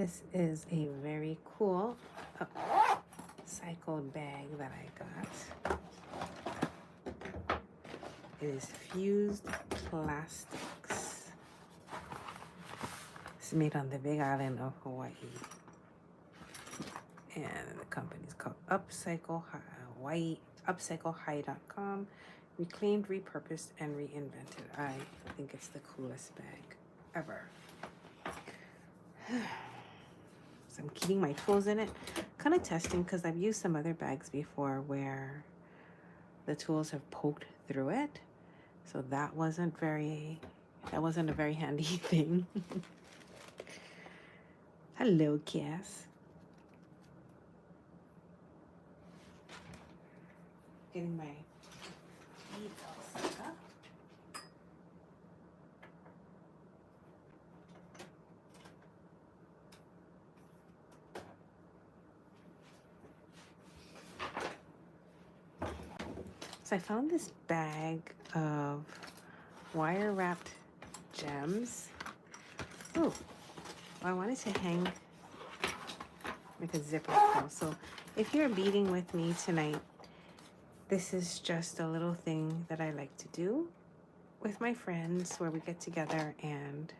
This is a very cool cycled bag that I got. It is fused plastics. It's made on the Big Island of Hawaii. And the company's called Upcycle Hawaii, upcyclehigh.com. Reclaimed, repurposed, and reinvented. I think it's the coolest bag ever. So I'm keeping my tools in it. Kind of testing because I've used some other bags before where the tools have poked through it. So that wasn't a very handy thing. Hello, Cass. Getting my beads all set up. So I found this bag of wire wrapped gems. Oh, I wanted to hang with a zipper pull. So if you're beading with me tonight, this is just a little thing that I like to do with my friends where we get together and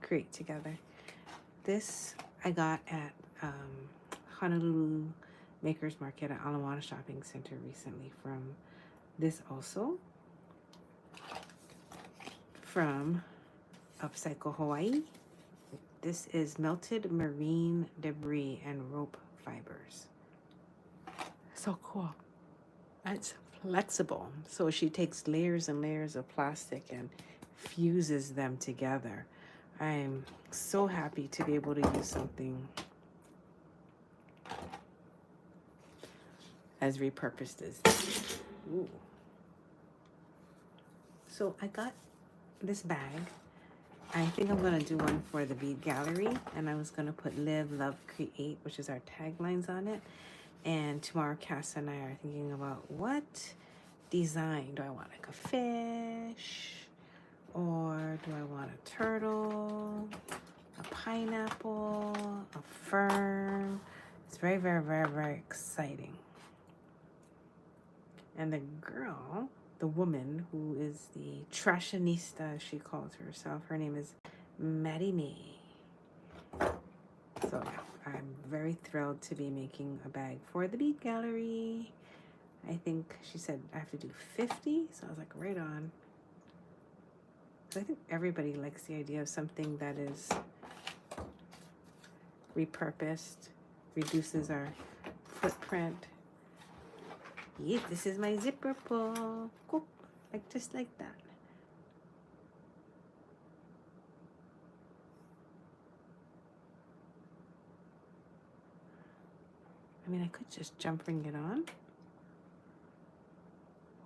create together. This I got at Honolulu Makers Market at Aloha Shopping Center recently from this also from Upcycle Hawaii. This is melted marine debris and rope fibers. So cool. It's flexible. So she takes layers and layers of plastic and fuses them together. I'm so happy to be able to use something as repurposed as this. Ooh. So I got this bag. I think I'm gonna do one for the Bead Gallery, and I was gonna put Live, Love, Create, which is our taglines on it. And tomorrow, Cass and I are thinking about what design. Do I want like a fish? Or do I want a turtle? A pineapple? A fern? It's very, very, very, very exciting. And the girl, the woman who is the trashionista, she calls herself. Her name is Maddie May. So yeah, I'm very thrilled to be making a bag for the Bead Gallery. I think she said I have to do 50, so I was like, right on. So I think everybody likes the idea of something that is repurposed, reduces our footprint. Yes, this is my zipper pull. Cool. Like just like that. I mean, I could just jump ring it on.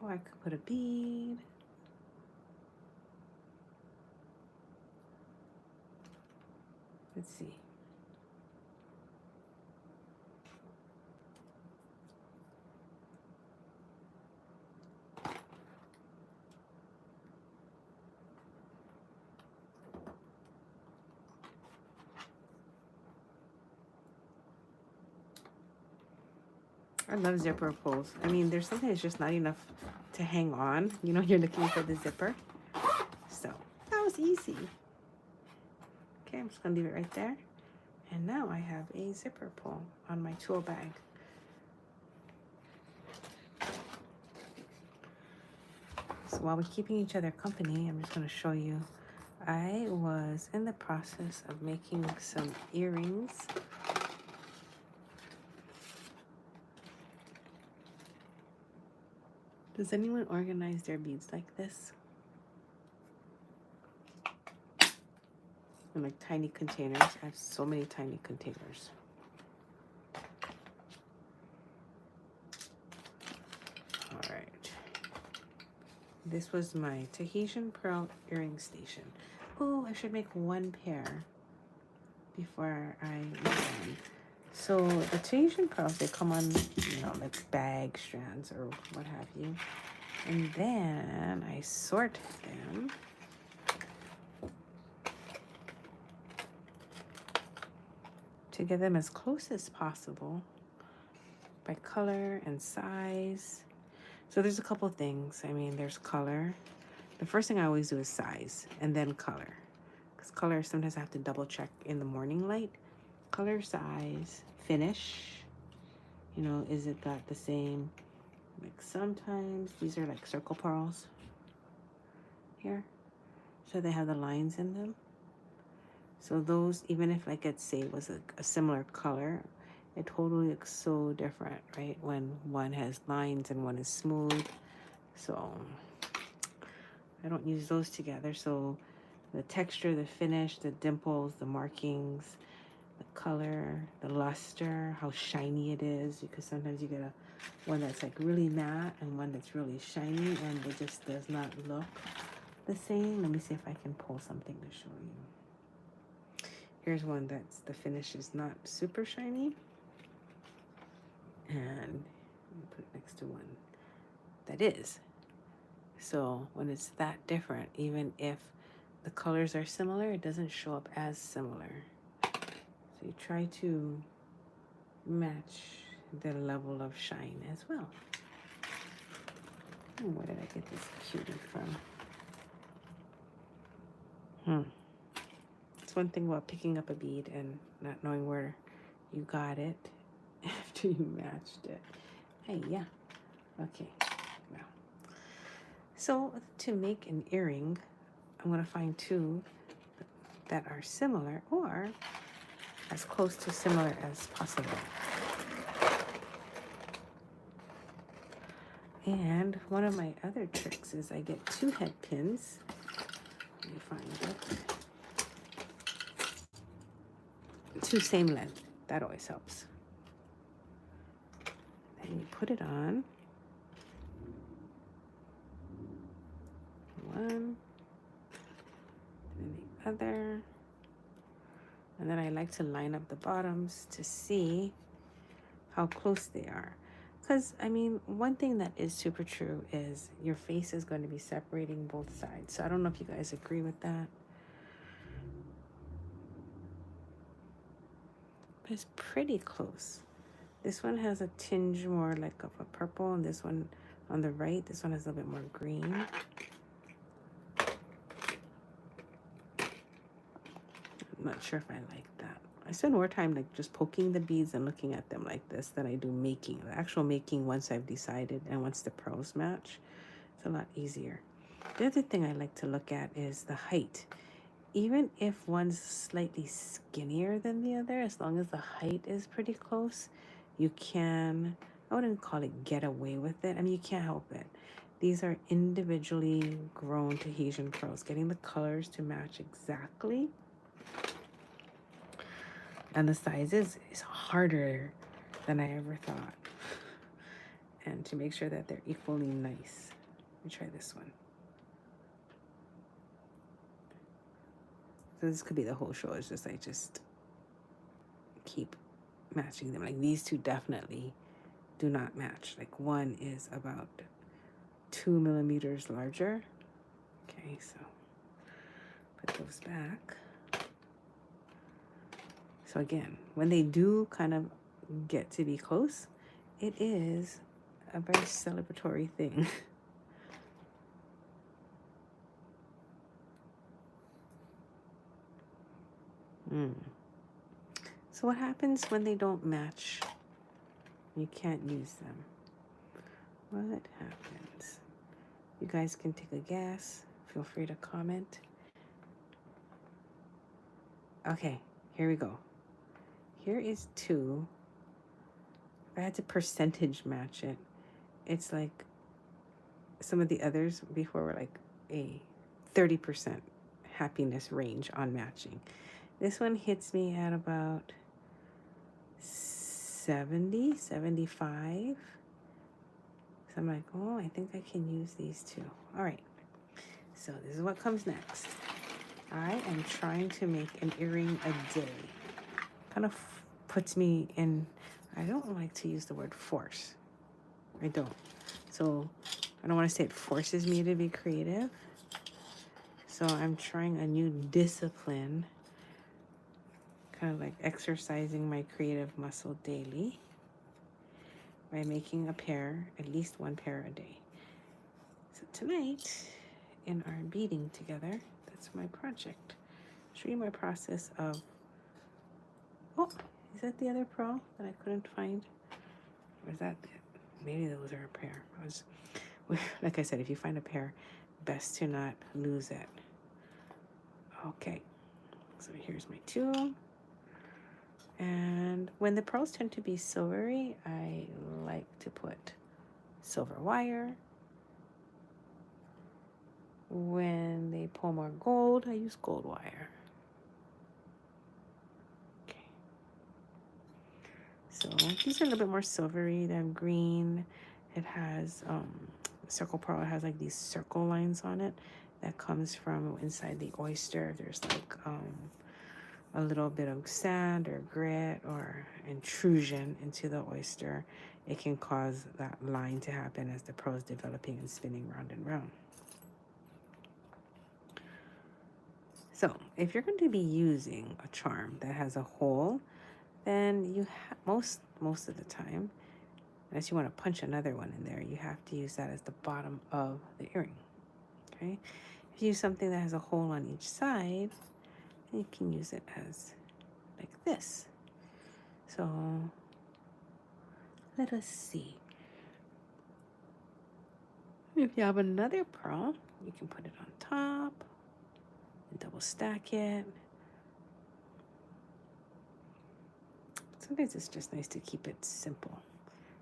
Or I could put a bead. Let's see. I love zipper pulls. I mean, there's something that's just not enough to hang on. You know, you're looking for the zipper. So that was easy. Okay, I'm just gonna leave it right there. And now I have a zipper pull on my tool bag. So while we're keeping each other company, I'm just gonna show you. I was in the process of making some earrings. Does anyone organize their beads like this? In like tiny containers. I have so many tiny containers. All right. This was my Tahitian Pearl earring station. Oh, I should make one pair before I make them. So the Tahitian pearls, they come on, you know, like bag strands or what have you. And then I sort them to get them as close as possible by color and size. So there's a couple things. I mean, there's color. The first thing I always do is size and then color. Because color, sometimes I have to double check in the morning light. Color, size, finish. You know, is it got the same, like sometimes these are like circle pearls here. So they have the lines in them. So those, even if like it say was a similar color, it totally looks so different, right? When one has lines and one is smooth. So I don't use those together. So the texture, the finish, the dimples, the markings, the color, the luster, how shiny it is, because sometimes you get one that's like really matte and one that's really shiny and it just does not look the same. Let me see if I can pull something to show you. Here's one that's the finish is not super shiny, and put it next to one that is. So when it's that different, even if the colors are similar, it doesn't show up as similar. So you try to match the level of shine as well. And where did I get this cutie from? It's one thing about picking up a bead and not knowing where you got it after you matched it. Hey, yeah. Okay. Well. So to make an earring, I'm going to find two that are similar or as close to similar as possible. And one of my other tricks is I get 2 head pins. Let me find it. 2 same length. That always helps. Then you put it on. One. And the other. And then I like to line up the bottoms to see how close they are. Because, I mean, one thing that is super true is your face is going to be separating both sides. So I don't know if you guys agree with that. But it's pretty close. This one has a tinge more like of a purple, and this one on the right, this one has a little bit more green. I'm not sure if I like that. I spend more time like just poking the beads and looking at them like this than I do making. The actual making, once I've decided and once the pearls match, it's a lot easier. The other thing I like to look at is the height. Even if one's slightly skinnier than the other, as long as the height is pretty close, you can, I wouldn't call it get away with it. I mean, you can't help it. These are individually grown Tahitian pearls. Getting the colors to match exactly and the sizes is harder than I ever thought. And to make sure that they're equally nice. Let me try this one. So this could be the whole show. It's just I just keep matching them. Like these two definitely do not match. Like one is about 2 millimeters larger. Okay, so put those back. So again, when they do kind of get to be close, it is a very celebratory thing. So what happens when they don't match? You can't use them. What happens? You guys can take a guess. Feel free to comment. Okay, here we go. Here is 2. If I had to percentage match it, it's like some of the others before were like a 30% happiness range on matching. This one hits me at about 70, 75. So I'm like, oh, I think I can use these 2. All right. So this is what comes next. I am trying to make an earring a day. Kind of puts me in, I don't like to use the word force. I don't. So I don't want to say it forces me to be creative. So I'm trying a new discipline kind of like exercising my creative muscle daily by making a pair, at least one pair a day. So tonight, in our beading together, that's my project. Show you my process of, oh, is that the other pearl that I couldn't find? Or is that, maybe those are a pair. Like I said, if you find a pair, best to not lose it. Okay, so here's my two. And when the pearls tend to be silvery, I like to put silver wire. When they pull more gold, I use gold wire. Okay. So these are a little bit more silvery than green. It has circle pearl. It has like these circle lines on it that comes from inside the oyster. There's like a little bit of sand or grit or intrusion into the oyster. It can cause that line to happen as the pearl is developing and spinning round and round. So if you're going to be using a charm that has a hole, then you most of the time, unless you want to punch another one in there, you have to use that as the bottom of the earring. Okay, if you use something that has a hole on each side, you can use it as like this. So let us see. If you have another pearl, you can put it on top and double stack it. Sometimes it's just nice to keep it simple.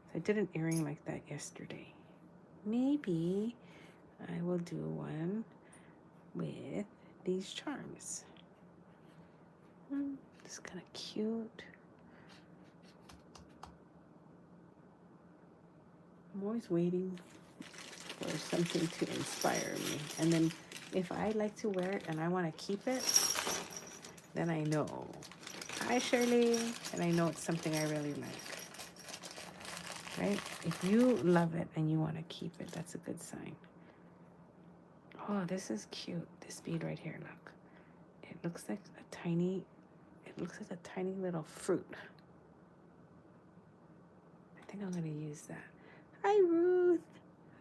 So I did an earring like that yesterday. Maybe I will do one with these charms. It's kind of cute. I'm always waiting for something to inspire me. And then if I like to wear it and I want to keep it, then I know. Hi, Shirley. And I know it's something I really like. Right? If you love it and you want to keep it, that's a good sign. Oh, this is cute. This bead right here, look. It looks like a tiny little fruit. I think I'm going to use that. Hi, Ruth.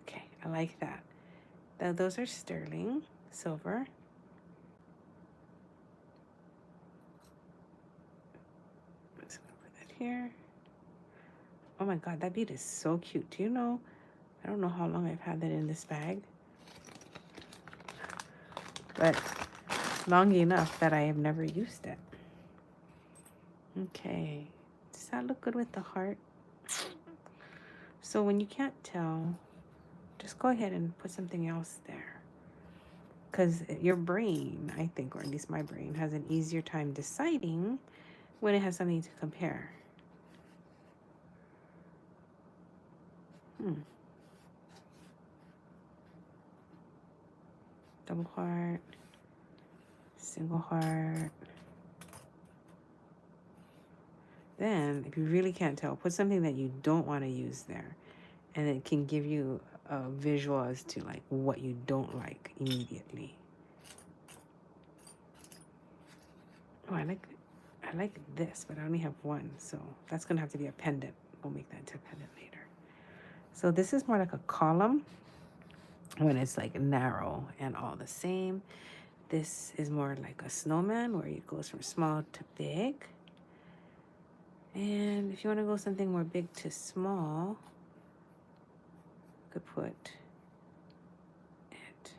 Okay, I like that. Now, those are sterling silver. I'm just going to put that here. Oh my God, that bead is so cute. Do you know? I don't know how long I've had that in this bag, but long enough that I have never used it. Okay, does that look good with the heart? So when you can't tell, just go ahead and put something else there. Because your brain, I think, or at least my brain, has an easier time deciding when it has something to compare. Double heart, single heart. Then, if you really can't tell, put something that you don't want to use there. And it can give you a visual as to like what you don't like immediately. Oh, I like this, but I only have one. So that's going to have to be a pendant. We'll make that into a pendant later. So this is more like a column when it's like narrow and all the same. This is more like a snowman where it goes from small to big. And if you want to go something more big to small, you could put it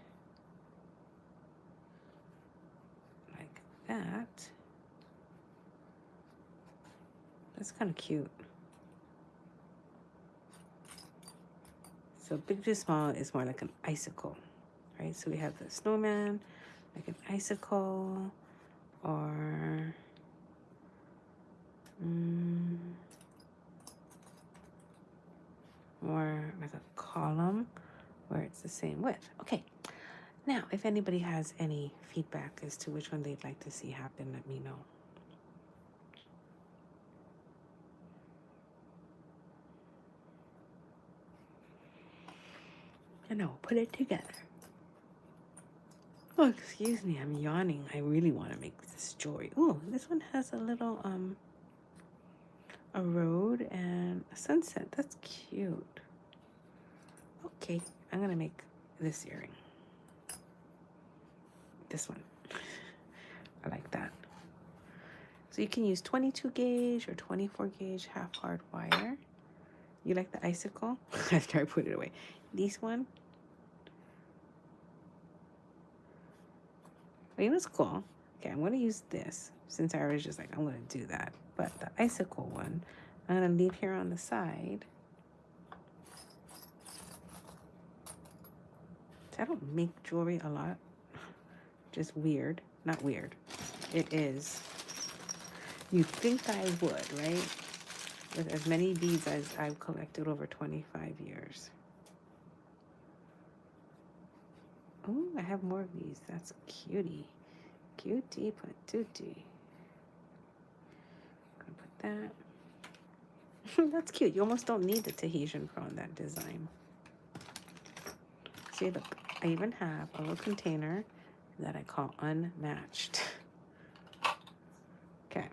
like that. That's kind of cute. So big to small is more like an icicle, right? So we have the snowman, like an icicle, or more like a column where it's the same width. Okay, now if anybody has any feedback as to which one they'd like to see happen, let me know. And I'll put it together. Oh, excuse me, I'm yawning. I really want to make this jewelry. Oh, this one has a little a road and a sunset. That's cute. Okay, I'm gonna make this earring. This one. I like that. So you can use 22 gauge or 24 gauge half hard wire. You like the icicle? After I put it away. This one. Well, you know what's cool? Okay, I'm gonna use this since I was just like, I'm gonna do that. But the icicle one, I'm gonna leave here on the side. So I don't make jewelry a lot. Just weird. Not weird. It is. You'd think I would, right? With as many beads as I've collected over 25 years. Oh, I have more of these. That's cutie. Cutie patootie. Gonna put that. That's cute. You almost don't need the Tahitian pearl in that design. See, look, I even have a little container that I call unmatched. Okay.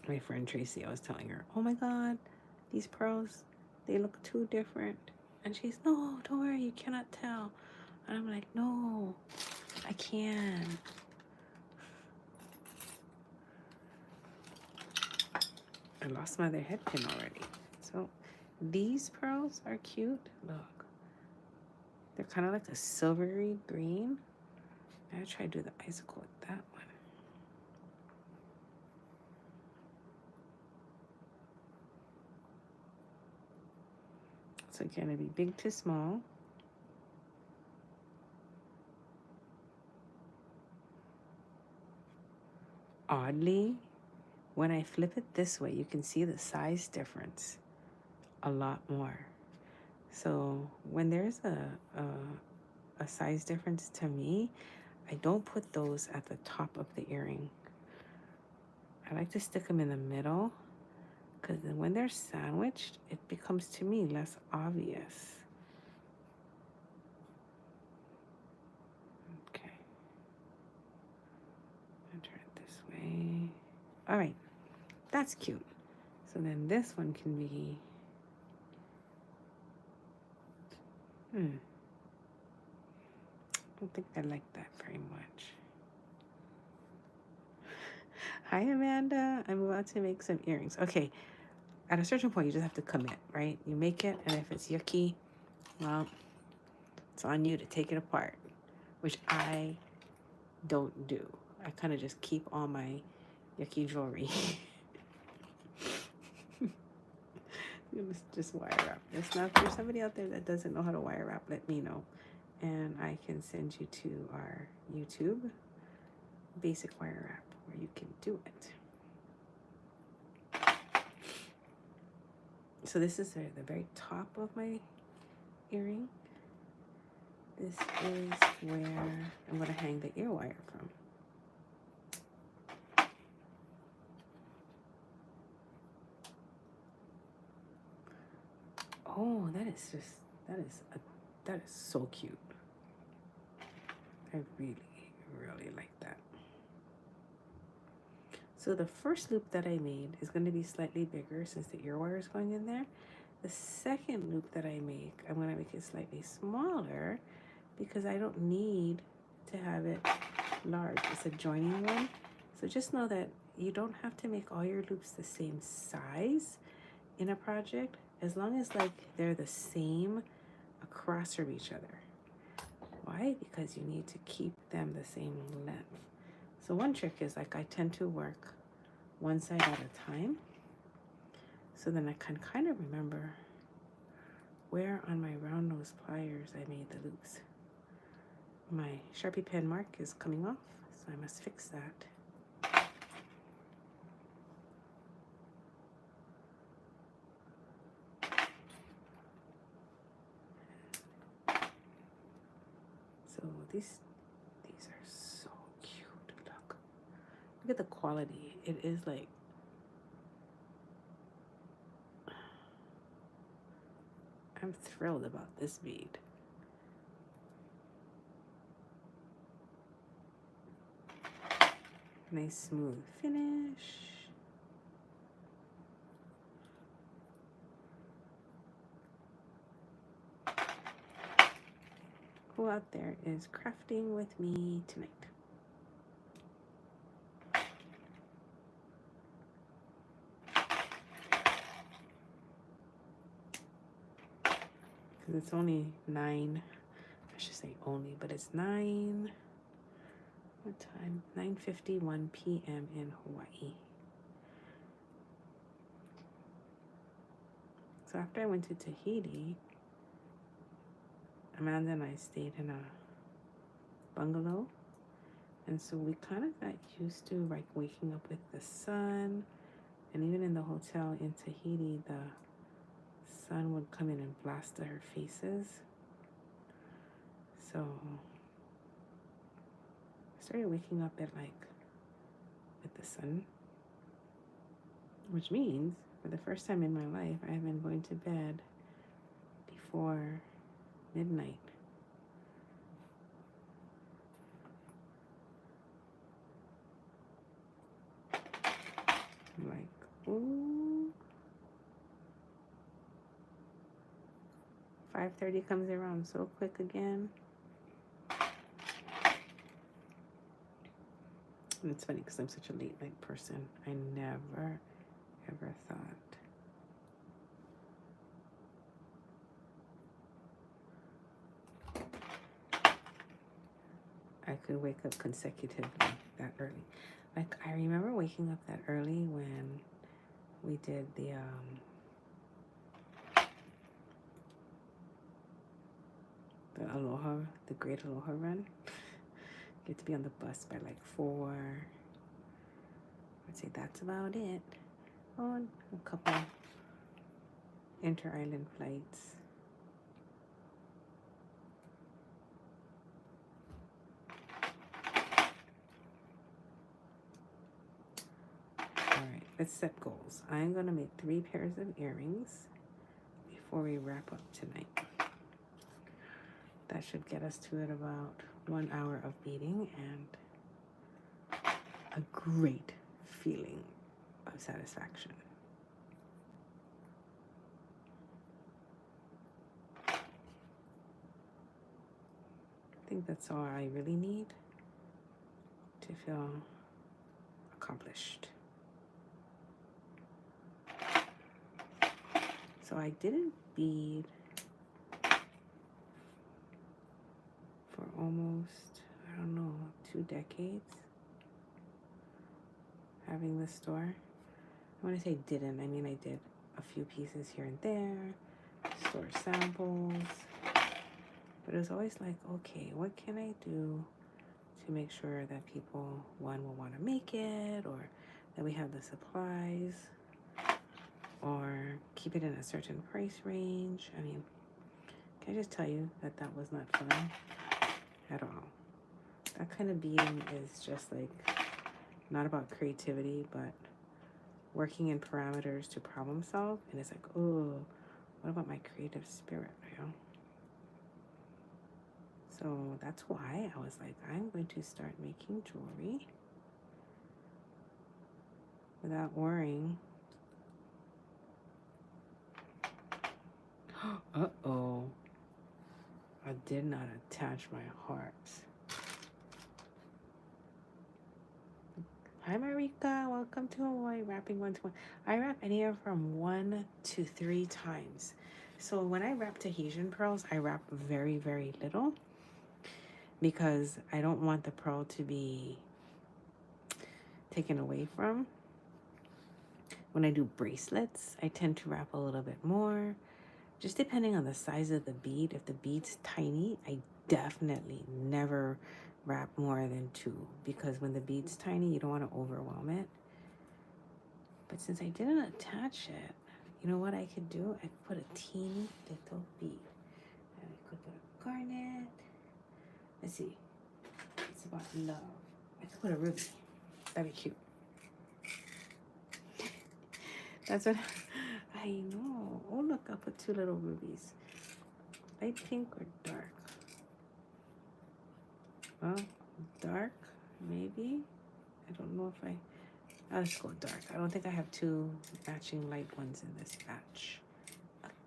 My friend Tracy, I was telling her, oh my God, these pearls, they look too different. And she's, no, don't worry, you cannot tell. And I'm like, no, I can. I lost my other head pin already. So these pearls are cute. Look, they're kind of like a silvery green. I'm gonna try to do the icicle with that one. So it's gonna be big to small. Oddly, when I flip it this way, you can see the size difference a lot more. So when there's a size difference to me, I don't put those at the top of the earring. I like to stick them in the middle because then when they're sandwiched, it becomes to me less obvious. Okay. I'll try it this way. All right, that's cute. So then this one can be, I don't think I like that very much. Hi, Amanda. I'm about to make some earrings. Okay, at a certain point, you just have to commit, right? You make it, and if it's yucky, well, it's on you to take it apart, which I don't do. I kind of just keep all my yucky jewelry. Just wire wrap this. Now, if there's somebody out there that doesn't know how to wire wrap, let me know. And I can send you to our YouTube basic wire wrap where you can do it. So this is the very top of my earring. This is where I'm going to hang the ear wire from. Oh, that is so cute. I really, really like that. So the first loop that I made is going to be slightly bigger since the ear wire is going in there. The second loop that I make, I'm going to make it slightly smaller because I don't need to have it large. It's a joining one. So just know that you don't have to make all your loops the same size in a project, as long as like they're the same across from each other. Why? Because you need to keep them the same length. So one trick is like I tend to work one side at a time. So then I can kind of remember where on my round nose pliers I made the loops. My Sharpie pen mark is coming off, so I must fix that. So these are so cute. Look at the quality. It is like, I'm thrilled about this bead. Nice smooth finish. Who out there is crafting with me tonight? Because it's only 9, I should say only, but it's 9, what time? 9:51 p.m. in Hawaii. So after I went to Tahiti, Amanda and I stayed in a bungalow. And so we kind of got used to like waking up with the sun. And even in the hotel in Tahiti, the sun would come in and blast our faces. So I started waking up at like with the sun, which means for the first time in my life, I have been going to bed before midnight. I'm like, ooh. 5:30 comes around so quick again. And it's funny because I'm such a late night person. I never, ever thought I could wake up consecutively that early. Like, I remember waking up that early when we did the Aloha, the Great Aloha Run. Get to be on the bus by like 4. I'd say that's about it. Oh, and a couple inter-island flights. Alright, let's set goals. I'm going to make 3 pairs of earrings before we wrap up tonight. That should get us to at about 1 hour of beading and a great feeling of satisfaction. I think that's all I really need to feel accomplished. So I didn't bead for almost, I don't know, 2 decades. Having this store. When I say didn't, I mean I did a few pieces here and there, store samples, but it was always like, okay, what can I do to make sure that people, one, will want to make it, or that we have the supplies, or keep it in a certain price range. I mean, can I just tell you that that was not fun at all. That kind of beading is just like not about creativity, but working in parameters to problem solve. And it's like, oh, what about my creative spirit, you know? So that's why I was like, I'm going to start making jewelry without worrying. Uh-oh. I did not attach my hearts. Hi, Marika. Welcome to Hawaii Wrapping 1-to-1. I wrap anywhere from 1 to 3 times. So when I wrap Tahitian pearls, I wrap very, very little because I don't want the pearl to be taken away from. When I do bracelets, I tend to wrap a little bit more, just depending on the size of the bead. If the bead's tiny, I definitely never wrap more than 2, because when the bead's tiny, you don't want to overwhelm it. But since I didn't attach it, you know what I could do? I could put a teeny little bead. And I could put a garnet. Let's see. It's about love. I could put a ruby. That'd be cute. That's what I know. Oh, look, I'll put 2 little rubies. Light pink or dark? Well, dark, maybe. I don't know if I'll just go dark. I don't think I have two matching light ones in this batch.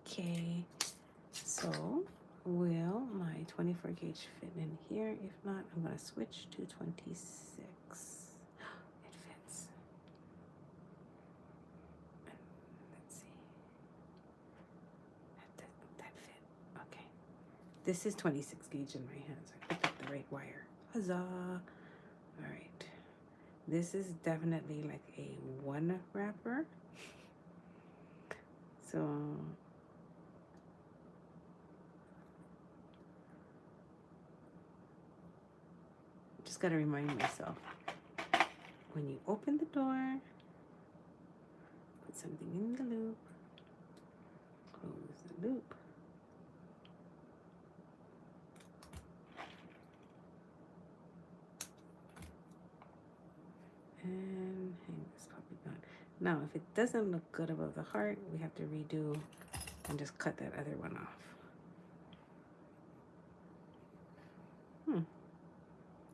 Okay, so will my 24 gauge fit in here? If not, I'm gonna switch to 26. It fits. Let's see. That fit. Okay. This is 26 gauge in my hands. I picked up the right wire. Huzzah! All right. This is definitely like a one wrapper. So just got to remind myself, when you open the door, put something in the loop, close the loop. And hang this puppy on. Now, if it doesn't look good above the heart, we have to redo and just cut that other one off.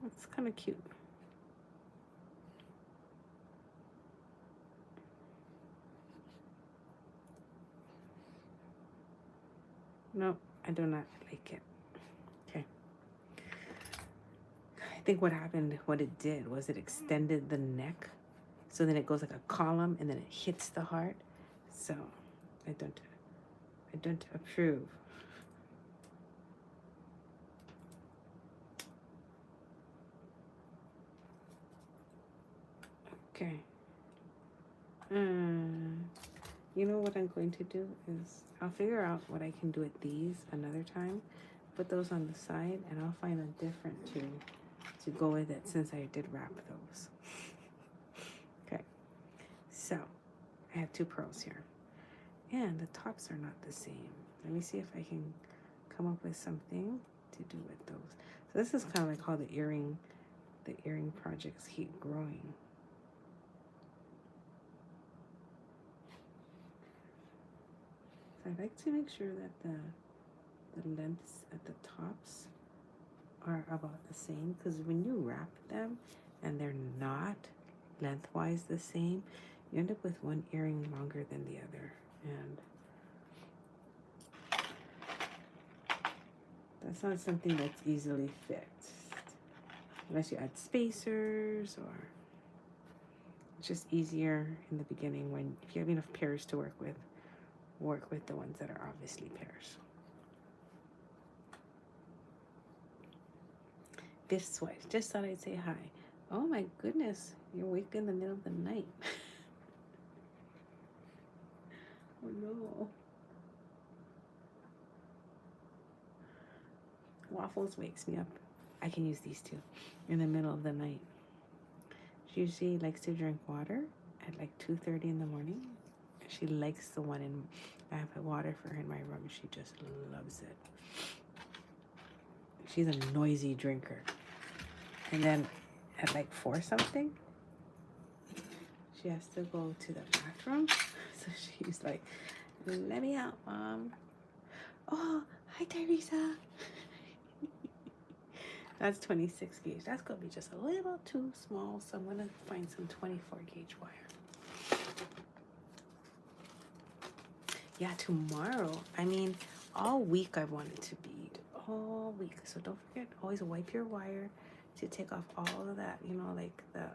That's kind of cute. No, I do not like it. Okay. I think what happened, what it did was it extended the neck. So then it goes like a column and then it hits the heart. So I don't approve. Okay. You know what I'm going to do is I'll figure out what I can do with these another time. Put those on the side and I'll find a different two to go with it since I did wrap those. Okay. So I have two pearls here. And the tops are not the same. Let me see if I can come up with something to do with those. So this is kind of like how the earring projects keep growing. So I like to make sure that the lengths at the tops are about the same, because when you wrap them and they're not lengthwise the same, you end up with one earring longer than the other. And that's not something that's easily fixed unless you add spacers, or it's just easier in the beginning when if you have enough pairs to work with the ones that are obviously pairs. This way, just thought I'd say hi. Oh my goodness, you're awake in the middle of the night. Oh no. Waffles wakes me up. I can use these two in the middle of the night. She usually likes to drink water at like 2:30 in the morning. She likes the one in, I have water for her in my room. She just loves it. She's a noisy drinker. And then at like 4 something, she has to go to the bathroom. So she's like, let me out, Mom. Oh, hi, Teresa. That's 26 gauge. That's going to be just a little too small. So I'm going to find some 24 gauge wire. Yeah, tomorrow. I mean, all week I wanted to bead. All week. So don't forget, always wipe your wire to take off all of that, you know, like the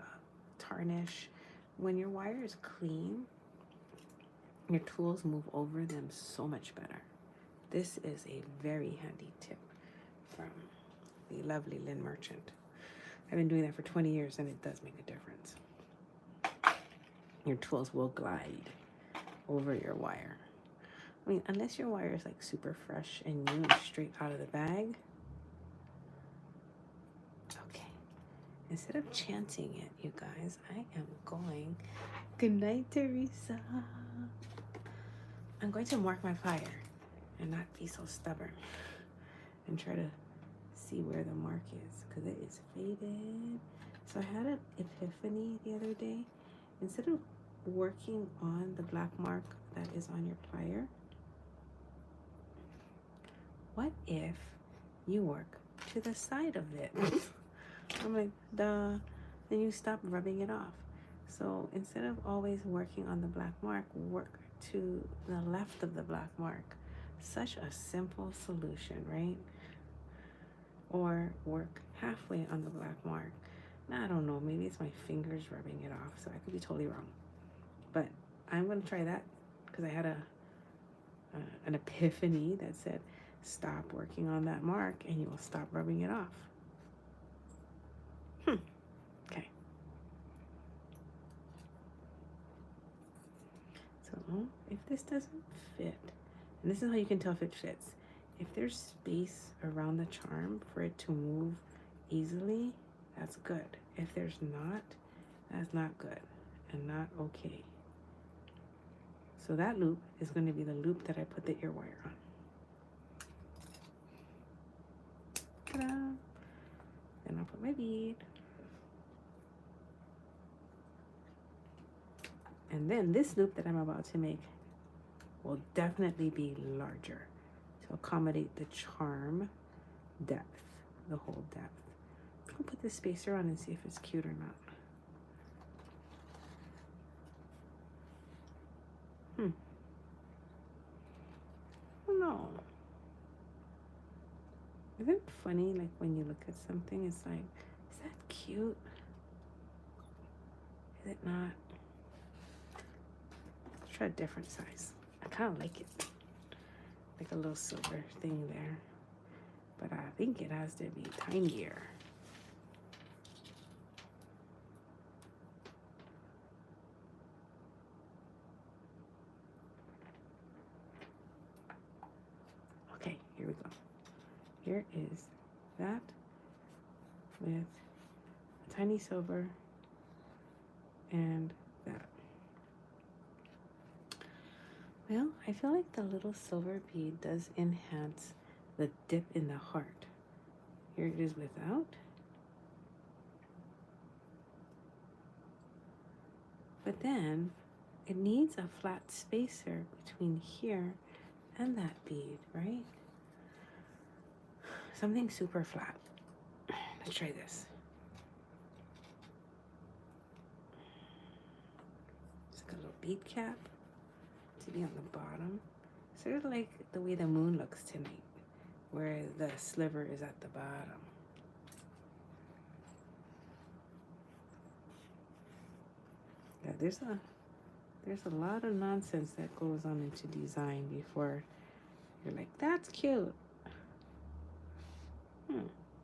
tarnish. When your wire is clean, your tools move over them so much better. This is a very handy tip from the lovely Lynn Merchant. I've been doing that for 20 years and it does make a difference. Your tools will glide over your wire. I mean, unless your wire is like super fresh and new and straight out of the bag. Okay. Instead of chanting it, you guys, I am going. Good night, Teresa. I'm going to mark my fire and not be so stubborn and try to see where the mark is, because it is faded. So I had an epiphany the other day. Instead of working on the black mark that is on your plier, what if you work to the side of it? I'm like, duh. Then you stop rubbing it off. So instead of always working on the black mark, work to the left of the black mark. Such a simple solution, right? Or work halfway on the black mark. Now, I don't know, maybe it's my fingers rubbing it off, so I could be totally wrong. But I'm going to try that because I had an epiphany that said, stop working on that mark and you will stop rubbing it off. Okay. So if this doesn't fit, and this is how you can tell if it fits. If there's space around the charm for it to move easily, that's good. If there's not, that's not good and not okay. So that loop is going to be the loop that I put the ear wire on. Ta-da! Then I'll put my bead. And then this loop that I'm about to make will definitely be larger to accommodate the charm depth, the whole depth. I'll put this spacer on and see if it's cute or not. Oh no. Isn't it funny, like when you look at something, it's like, is that cute? Is it not? Let's try a different size. I kind of like it. Like a little silver thing there. But I think it has to be tinier. Okay, here we go. Here is that with a tiny silver and that. Well, I feel like the little silver bead does enhance the dip in the heart. Here it is without. But then it needs a flat spacer between here and that bead, right? Something super flat. Let's try this. Just like a little bead cap to be on the bottom. Sort of like the way the moon looks tonight, where the sliver is at the bottom. Yeah, there's a lot of nonsense that goes on into design before you're like, that's cute.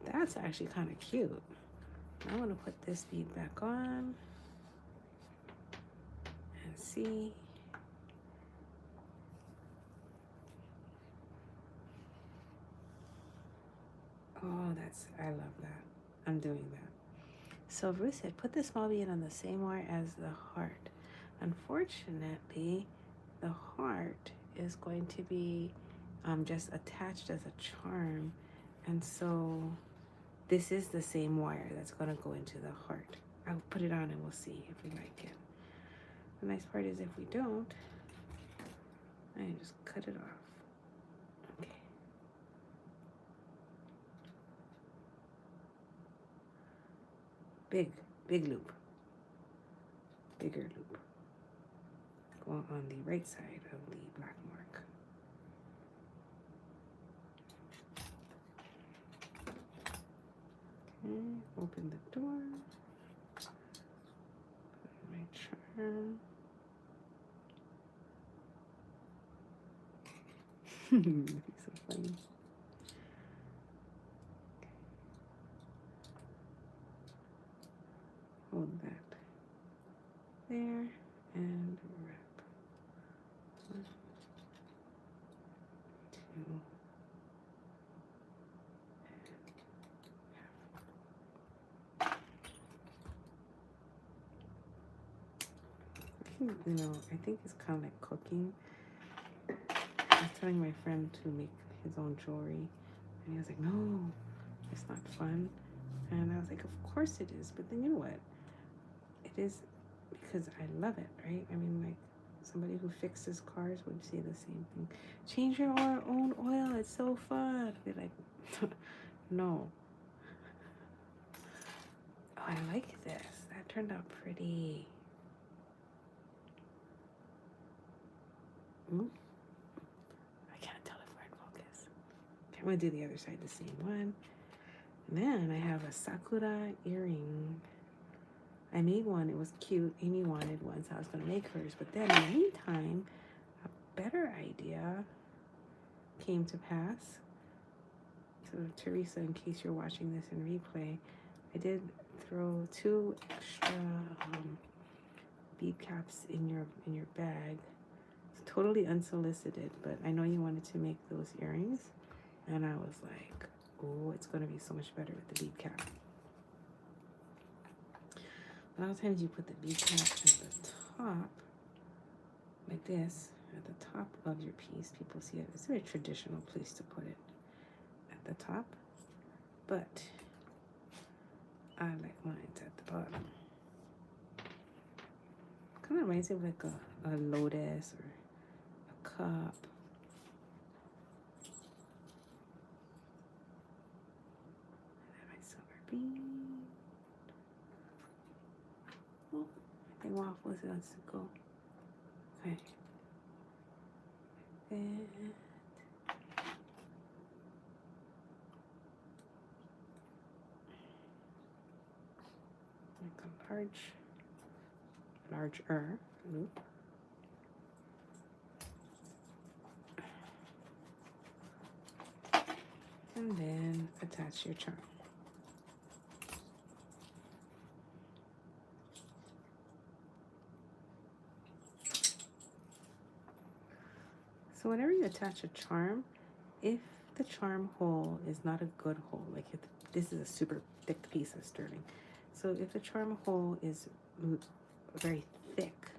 That's actually kind of cute. I want to put this bead back on and see. Oh, I love that. I'm doing that. So Ruth said, put the small bead on the same wire as the heart. Unfortunately, the heart is going to be just attached as a charm. And so this is the same wire that's going to go into the heart. I'll put it on and we'll see if we like it. The nice part is if we don't, I just cut it off. Okay. Big loop. Bigger loop. Go on the right side of the black mark. Okay, open the door. Put my charm. It's so funny. Hold that there and wrap. 1, 2. You know, I think it's kind of like cooking. I was telling my friend to make his own jewelry, and he was like, no, it's not fun. And I was like, of course it is. But then you know what? It is because I love it, right? I mean, like, Somebody who fixes cars would say the same thing. Change your own oil. It's so fun. Be like, no. Oh, I like this. That turned out pretty. Ooh. I can't tell if we're in focus. Okay, I'm gonna do the other side, the same one. And then I have a sakura earring. I made one. It was cute. Amy wanted one, so I was gonna make hers. But then in the meantime, a better idea came to pass. So Teresa, in case you're watching this in replay, I did throw 2 extra bead caps in your bag. It's totally unsolicited, but I know you wanted to make those earrings, and I was like, oh, it's gonna be so much better with the bead cap. A lot of times you put the bead cap at the top, like this, at the top of your piece. People see it. It's a very traditional place to put it, at the top, but I like mine at the bottom. Kind of reminds me of like a lotus or a cup. And my silver bead. Oh, I think Waffles wants to go. Okay. And like a larger loop. And then attach your charm. So whenever you attach a charm, if the charm hole is not a good hole, like if this is a super thick piece of sterling, so if the charm hole is very thick,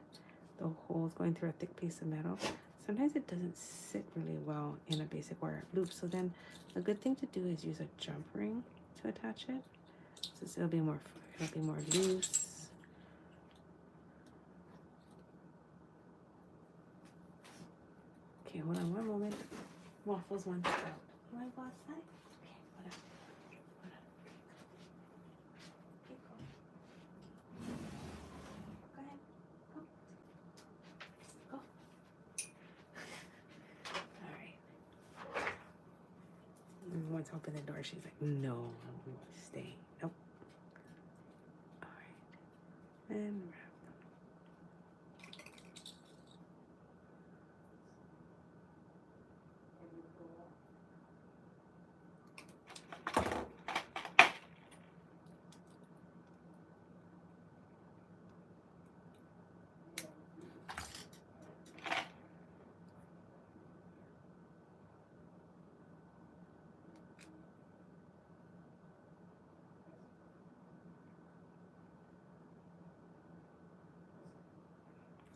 the hole is going through a thick piece of metal, sometimes it doesn't sit really well in a basic wire loop. So then a good thing to do is use a jump ring to attach it, so it'll be more loose. Okay, hold on one moment. Waffles wants out. You want to go outside? Okay, hold on. Keep going. Go ahead. Go. Go. All right. Once I open the door, she's like, no, I want to stay. Nope. All right. And wrap them.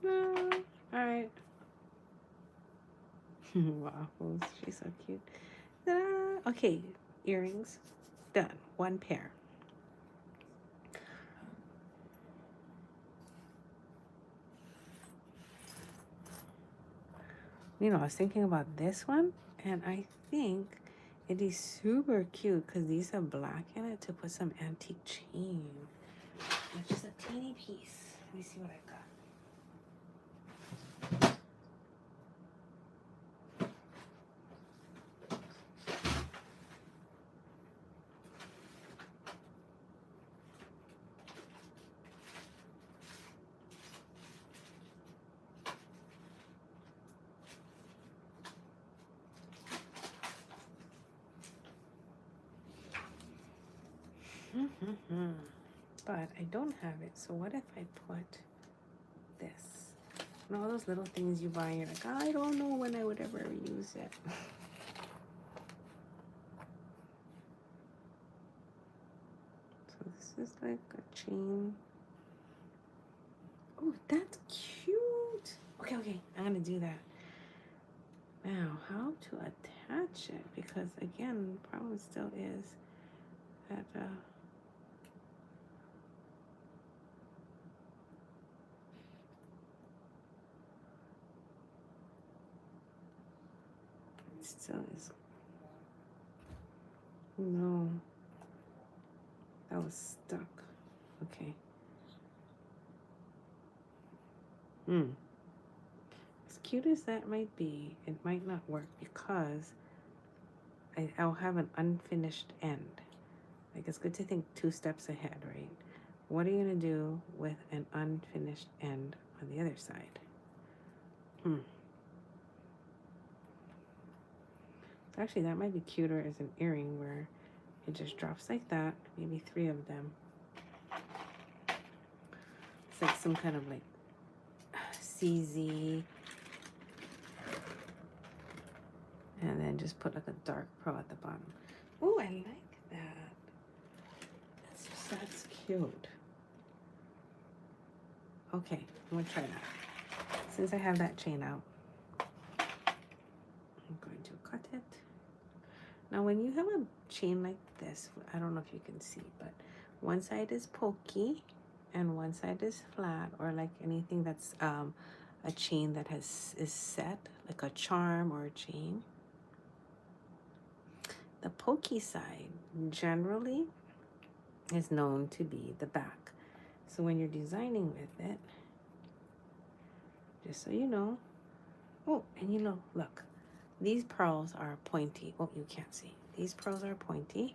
No. All right. Waffles. She's so cute. Okay, earrings. Done. 1 pair. You know, I was thinking about this one, and I think it'd be super cute because these have black in it to put some antique chain. It's just a teeny piece. Let me see what I got. But I don't have it, so what if I put this? And all those little things you buy, you're like, I don't know when I would ever use it. So this is like a chain. Oh, that's cute. Okay, I'm gonna do that. Now, how to attach it? Because again, the problem still is that it still is. No. That was stuck. Okay. As cute as that might be, it might not work because I'll have an unfinished end. Like, it's good to think 2 steps ahead, right? What are you going to do with an unfinished end on the other side? Actually, that might be cuter as an earring where it just drops like that. Maybe 3 of them. It's like some kind of like CZ. And then just put like a dark pearl at the bottom. Oh, I like that. That's cute. Okay, I'm gonna try that. Since I have that chain out, I'm going to cut it. Now, when you have a chain like this, I don't know if you can see, but one side is pokey and one side is flat, or like anything that's a chain that is set, like a charm or a chain. The pokey side generally is known to be the back. So when you're designing with it, just so you know, oh, and you know, look, these pearls are pointy. Oh, you can't see. These pearls are pointy.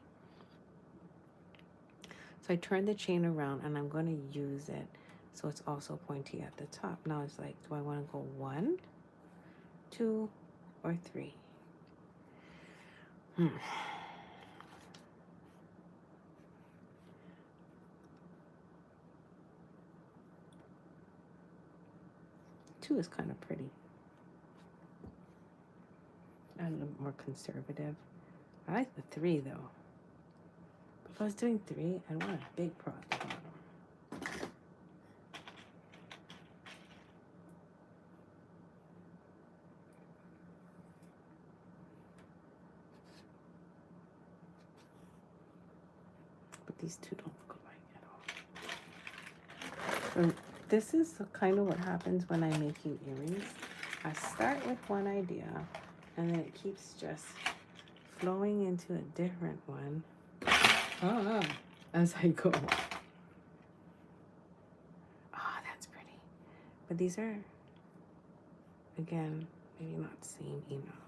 So I turn the chain around and I'm going to use it so it's also pointy at the top. Now it's like, do I want to go 1, 2, or 3? Two is kind of pretty. A little more conservative. I like the 3 though. If I was doing 3, I'd want a big pearl at the bottom. But these 2 don't look alike at all. So this is kind of what happens when I'm making earrings. I start with one idea and then it keeps just flowing into a different one as I go. Oh, that's pretty. But these are, again, maybe not same enough.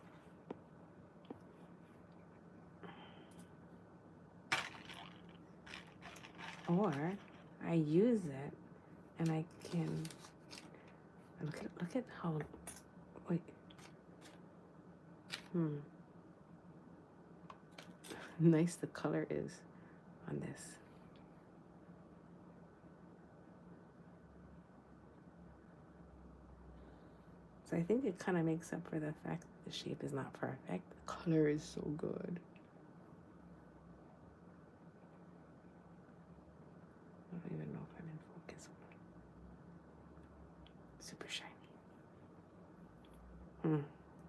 Or I use it and I can look at how, wait. Nice the color is on this. So I think it kind of makes up for the fact that the shape is not perfect. The color is so good. I don't even know if I'm in focus. Super shiny.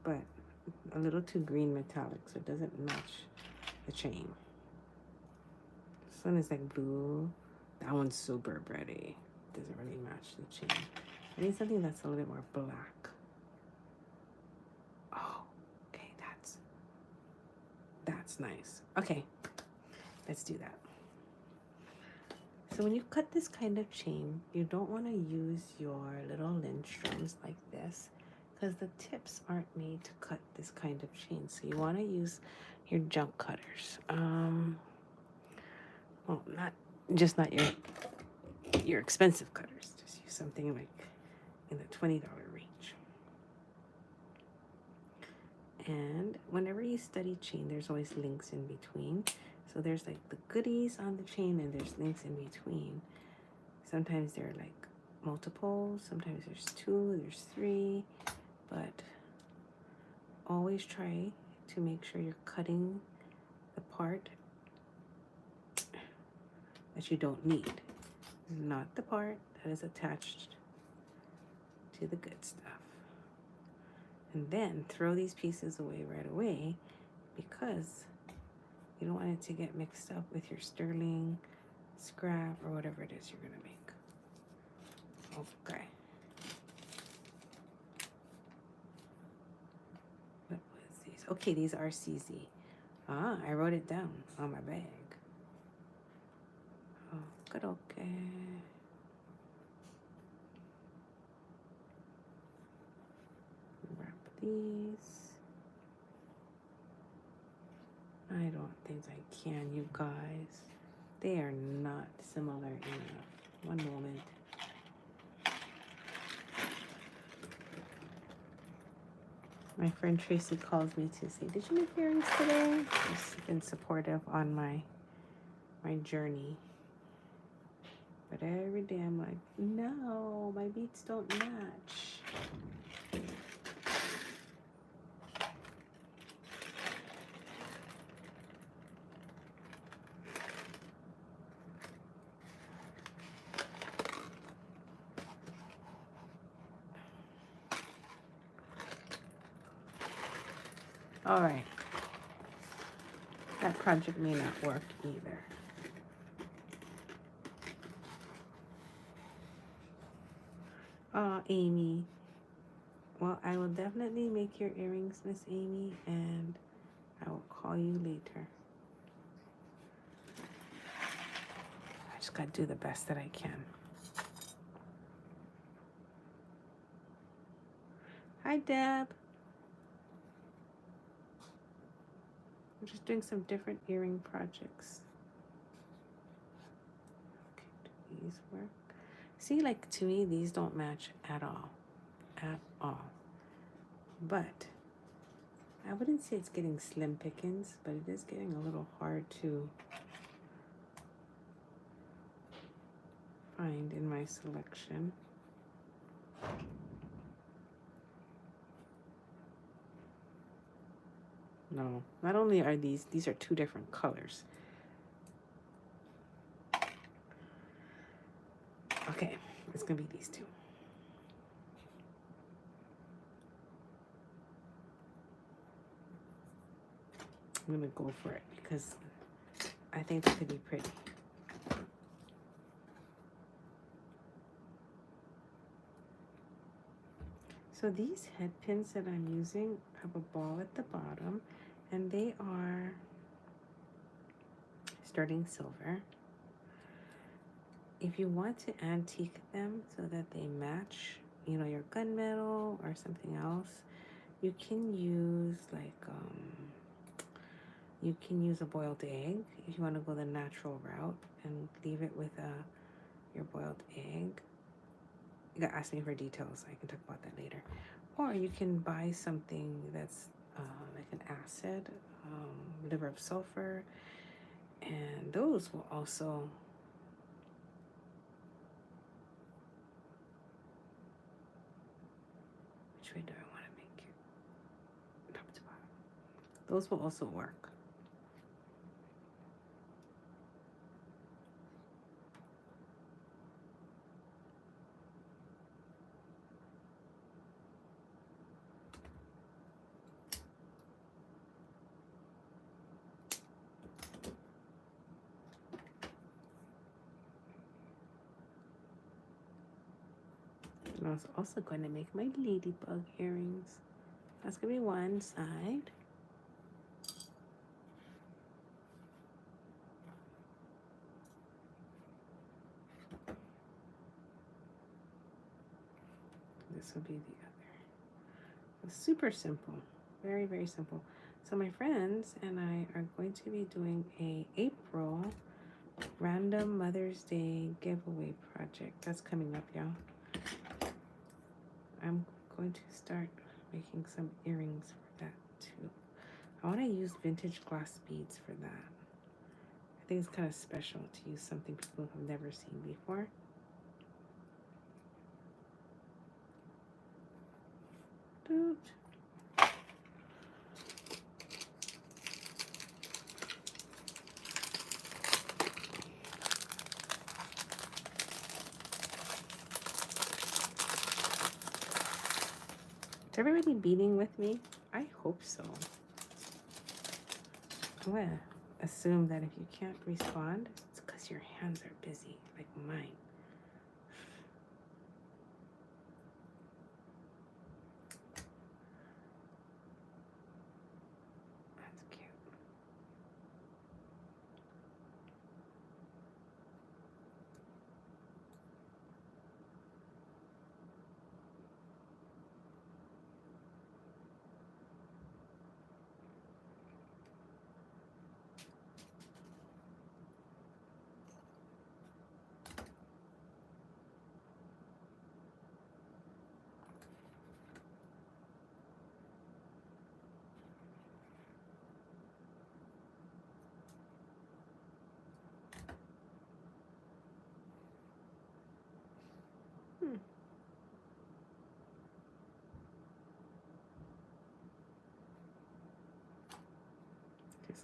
But a little too green metallic, so it doesn't match the chain. This one is like blue. That one's super pretty. Doesn't really match the chain. I need something that's a little bit more black. Oh, okay, that's nice. Okay, let's do that. So when you cut this kind of chain, you don't want to use your little lindstroms like this because the tips aren't made to cut this kind of chain. So you want to use your junk cutters. Well, not your expensive cutters. Just use something like in the $20 range. And whenever you study chain, there's always links in between. So there's like the goodies on the chain and there's links in between. Sometimes they're like multiples, sometimes there's 2, there's 3, but always try to make sure you're cutting the part that you don't need, not the part that is attached to the good stuff. And then throw these pieces away right away because you don't want it to get mixed up with your sterling, scrap, or whatever it is you're gonna make. Okay. What was these Okay, these are CZ. Ah, I wrote it down on my bag. Oh, good, okay. Wrap these. I don't think I can, you guys. They are not similar enough. One moment. My friend Tracy calls me to say, did you make earrings today? She's been supportive on my journey. But every day I'm like, no, my beads don't match. All right. That project may not work either. Oh, Amy. Well, I will definitely make your earrings, Miss Amy, and I will call you later. I just got to do the best that I can. Hi, Deb. I'm just doing some different earring projects. Okay, do these work? See, like, to me, these don't match at all. At all. But I wouldn't say it's getting slim pickings, but it is getting a little hard to find in my selection. No, not only are these are two different colors. Okay, it's gonna be these two. I'm gonna go for it because I think they could be pretty. So these head pins that I'm using have a ball at the bottom, and they are sterling silver. If you want to antique them so that they match, you know, your gunmetal or something else, you can use like you can use a boiled egg if you want to go the natural route and leave it with your boiled egg. You got to ask me for details. I can talk about that later. Or you can buy something that's like an acid, liver of sulfur, and those will also which way do I want to make it? Top to bottom. Those will also work. And I was also going to make my ladybug earrings. That's going to be one side. This will be the other. It's super simple. Very, very simple. So my friends and I are going to be doing a April random Mother's Day giveaway project. That's coming up, y'all. I'm going to start making some earrings for that too. I want to use vintage glass beads for that. I think it's kind of special to use something people have never seen before. Doot. Is everybody beading with me? I hope so. I'm gonna assume that if you can't respond, it's because your hands are busy, like mine.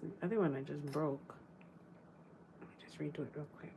The other one I just broke. Let me just redo it real quick.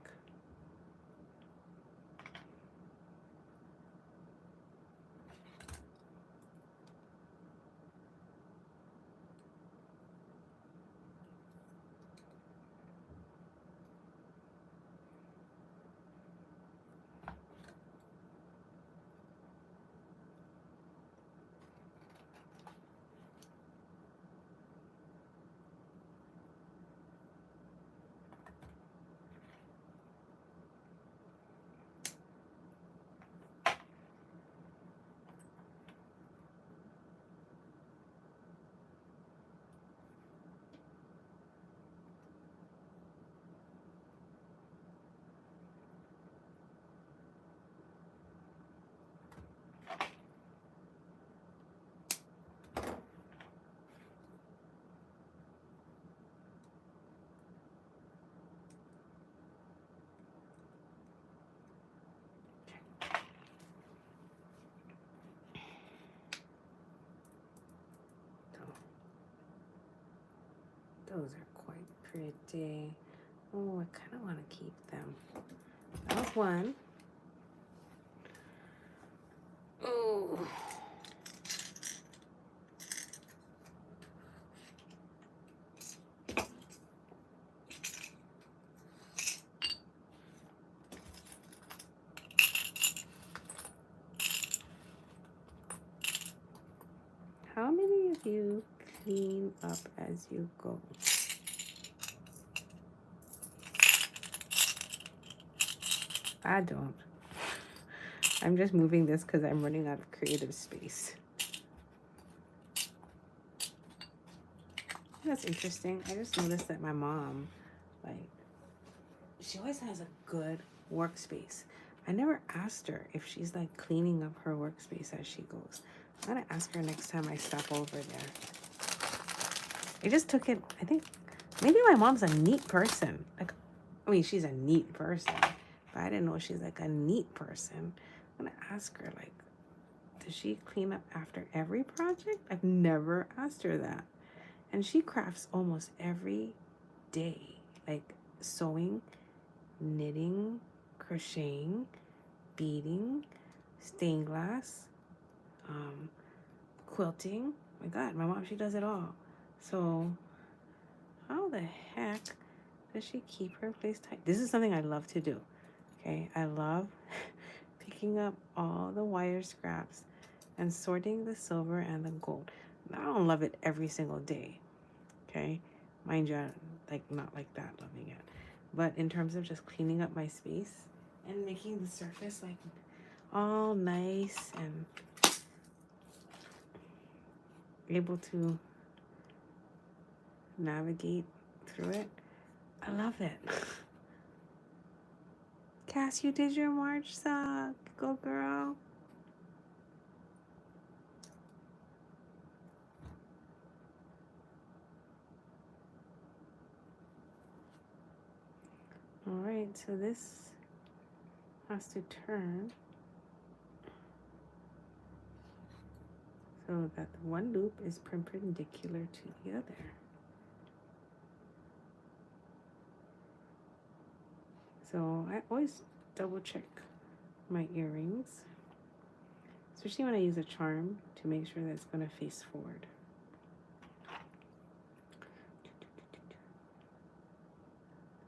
Those are quite pretty. Oh, I kind of want to keep them. That was one. Oh. How many of you clean up as you go? I don't. I'm just moving this because I'm running out of creative space. That's interesting. I just noticed that my mom, like, she always has a good workspace. I never asked her if she's like cleaning up her workspace as she goes. I'm gonna ask her next time I stop over there. I just took it, I think, maybe my mom's a neat person. Like, I mean, she's a neat person, but I didn't know she's like a neat person. I'm gonna ask her, like, does she clean up after every project? I've never asked her that. And she crafts almost every day, like sewing, knitting, crocheting, beading, stained glass, quilting. My God, my mom, she does it all. So how the heck does she keep her place tight? This is something I love to do. Okay, I love picking up all the wire scraps and sorting the silver and the gold. I don't love it every single day. Okay, mind you, like not like that loving it, but in terms of just cleaning up my space and making the surface like all nice and able to navigate through it, I love it. Cass, you did your March sock. Go girl. All right, so this has to turn so that the one loop is perpendicular to the other. So I always double check my earrings, especially when I use a charm, to make sure that it's going to face forward.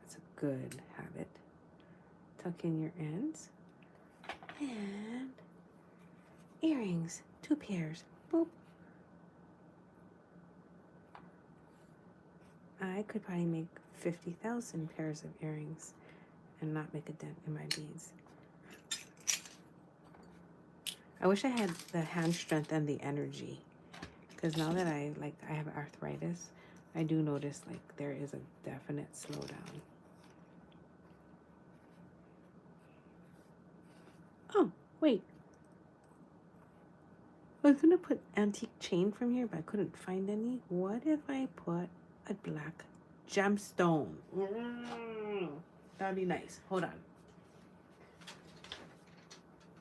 That's a good habit. Tuck in your ends. And earrings, 2 pairs. Boop. I could probably make 50,000 pairs of earrings and not make a dent in my beads. I wish I had the hand strength and the energy, because now that I have arthritis, I do notice like there is a definite slowdown. Oh, wait. I was gonna put antique chain from here, but I couldn't find any. What if I put a black gemstone? That'd be nice. Hold on.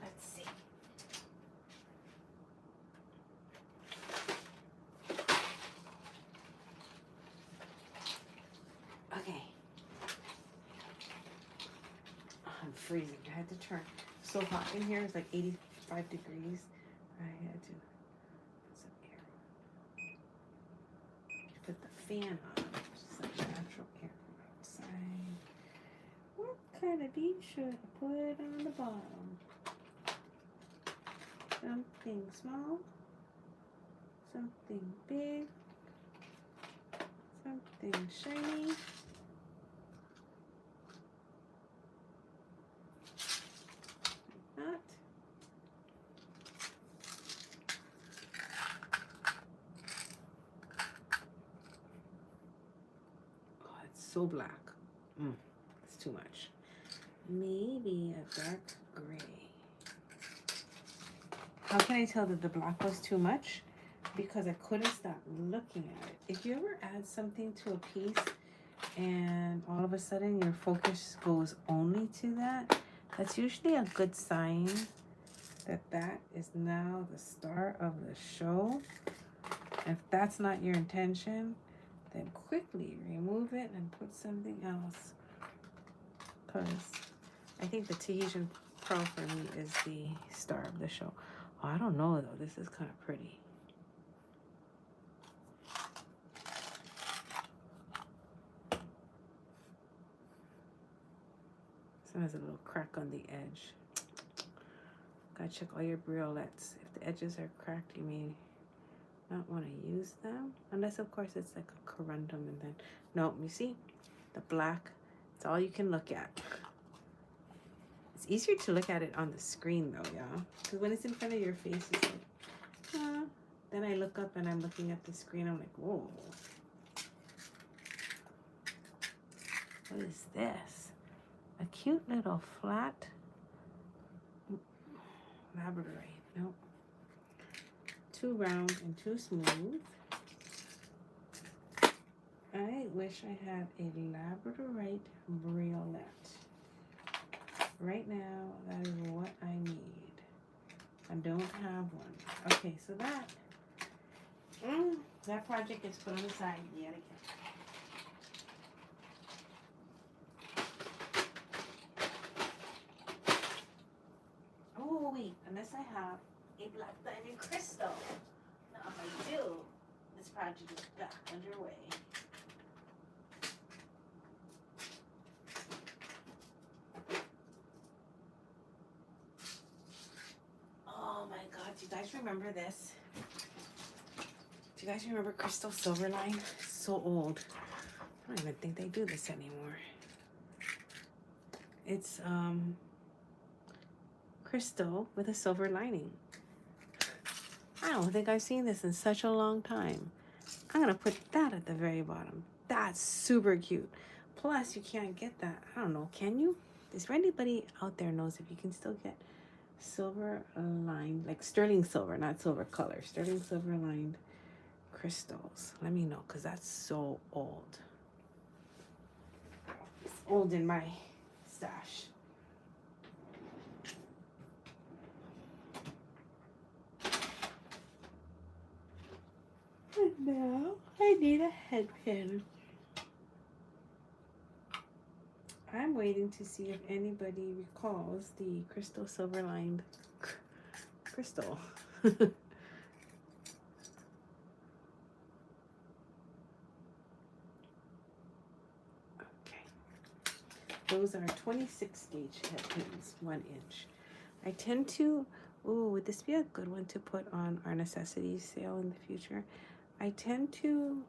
Let's see. freezing. I had to turn. So hot in here. It's like 85 degrees. I had to put some air. Put the fan on, which is like natural air from outside. What kind of bead should I put on the bottom? Something small, something big, something shiny. Not. Oh, it's so black. It's too much. Maybe a dark gray. How can I tell that the black was too much? Because I couldn't stop looking at it. If you ever add something to a piece and all of a sudden your focus goes only to that, that's usually a good sign that that is now the star of the show. If that's not your intention, then quickly remove it and put something else. Because I think the Tahitian Pearl for me is the star of the show. Oh, I don't know though. This is kind of pretty. This one has a little crack on the edge. Gotta check all your briolettes. If the edges are cracked, you may not want to use them. Unless, of course, it's like a corundum and then... No, you see? The black. It's all you can look at. It's easier to look at it on the screen, though, y'all. Because when it's in front of your face, it's like... Then I look up and I'm looking at the screen. I'm like, whoa. What is this? A cute little flat labradorite. Nope. Too round and too smooth. I wish I had a labradorite briolette. Right now, that is what I need. I don't have one. Okay, so that project is put on the side yet again. Oh wait, unless I have a black diamond crystal. Now if I do, this project is back underway. Oh my god, do you guys remember this? Do you guys remember Crystal Silverline? So old. I don't even think they do this anymore. It's crystal with a silver lining. I don't think I've seen this in such a long time. I'm gonna put that at the very bottom. That's super cute. Plus, you can't get that. I don't know, can you? Is there anybody out there knows if you can still get silver lined, like sterling silver, not silver color, sterling silver lined crystals? Let me know, because that's so old. It's old in my stash. And now I need a head pin. I'm waiting to see if anybody recalls the crystal silver lined crystal. Okay. Those are 26 gauge head pins, 1 inch. I tend to, would this be a good one to put on our necessities sale in the future? I tend to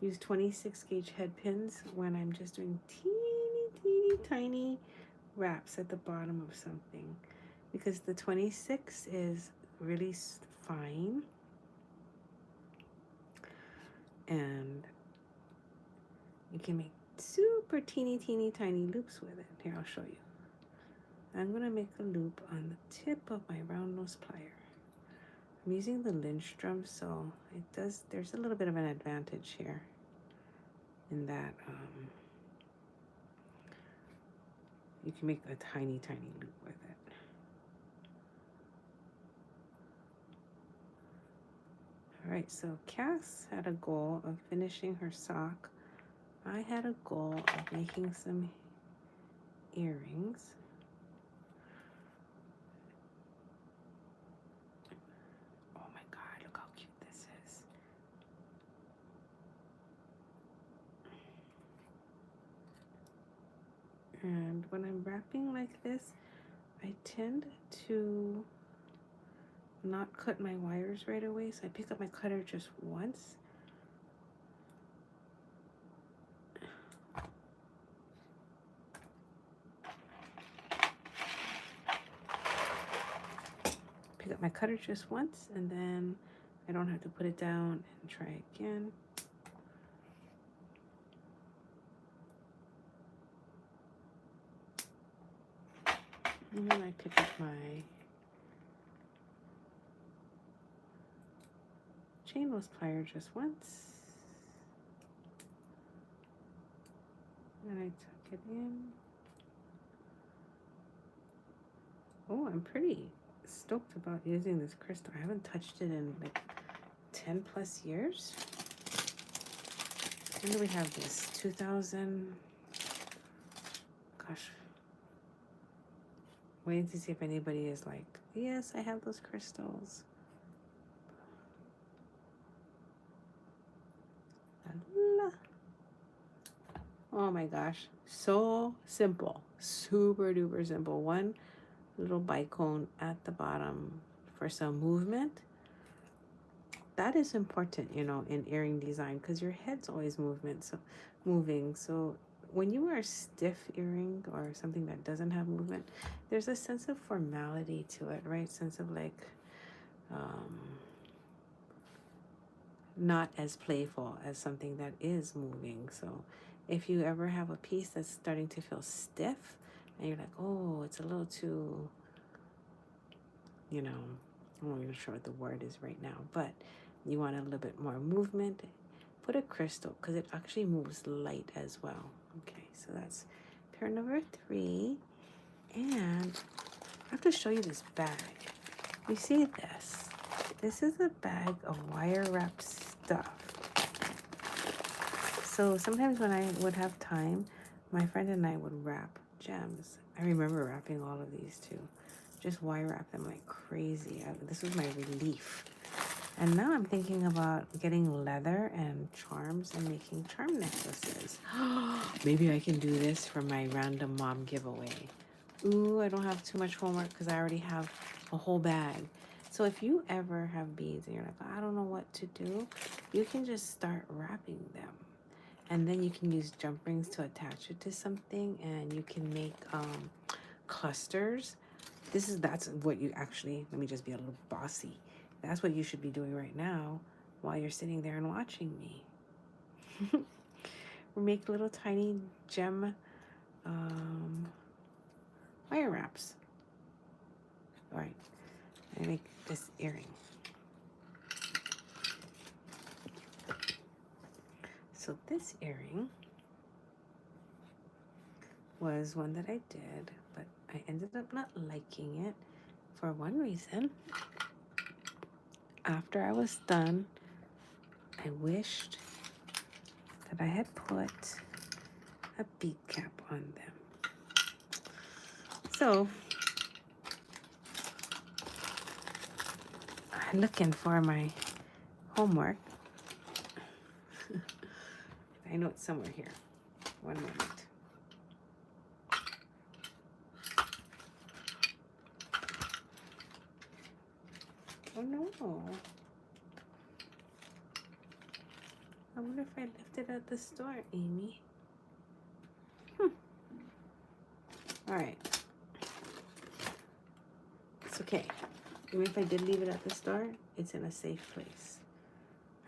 use 26 gauge head pins when I'm just doing teeny tiny wraps at the bottom of something, because the 26 is really fine and you can make super teeny tiny loops with it. Here, I'll show you. I'm gonna make a loop on the tip of my round nose plier. I'm using the Lindstrom, so it does, there's a little bit of an advantage here in that you can make a tiny loop with it. All right, so Cass had a goal of finishing her sock. I had a goal of making some earrings. Oh my God, look how cute this is. And when I'm wrapping like this, I tend to not cut my wires right away. So I pick up my cutter just once. Pick up my cutter just once, and then I don't have to put it down and try again. And then I pick up my chainless plier just once. And I tuck it in. Oh, I'm pretty stoked about using this crystal. I haven't touched it in like 10 plus years. When do we have this? 2000. Gosh. Waiting to see if anybody is like, yes, I have those crystals. Oh my gosh. So simple. Super duper simple. One little bicone at the bottom for some movement. That is important, you know, in earring design, because your head's always moving. So when you wear a stiff earring or something that doesn't have movement, there's a sense of formality to it, right? Sense of like not as playful as something that is moving. So if you ever have a piece that's starting to feel stiff and you're like, oh, it's a little too, you know, I'm not even sure what the word is right now, but you want a little bit more movement, put a crystal, because it actually moves light as well. Okay, so that's pair number 3. And I have to show you this bag. You see this? This is a bag of wire wrapped stuff. So sometimes when I would have time, my friend and I would wrap gems. I remember wrapping all of these too. Just wire wrap them like crazy. This was my relief. And now I'm thinking about getting leather and charms and making charm necklaces. Maybe I can do this for my random mom giveaway. Ooh, I don't have too much homework because I already have a whole bag. So if you ever have beads and you're like, I don't know what to do, you can just start wrapping them. And then you can use jump rings to attach it to something, and you can make clusters. That's what you actually, let me just be a little bossy. That's what you should be doing right now while you're sitting there and watching me. Make little tiny gem wire wraps. All right, I make this earring. So this earring was one that I did, but I ended up not liking it for one reason. After I was done, I wished that I had put a bead cap on them. So I'm looking for my homework. I know it's somewhere here. One moment. Oh no. I wonder if I left it at the store, Amy. Alright. It's okay. Even if I did leave it at the store, it's in a safe place.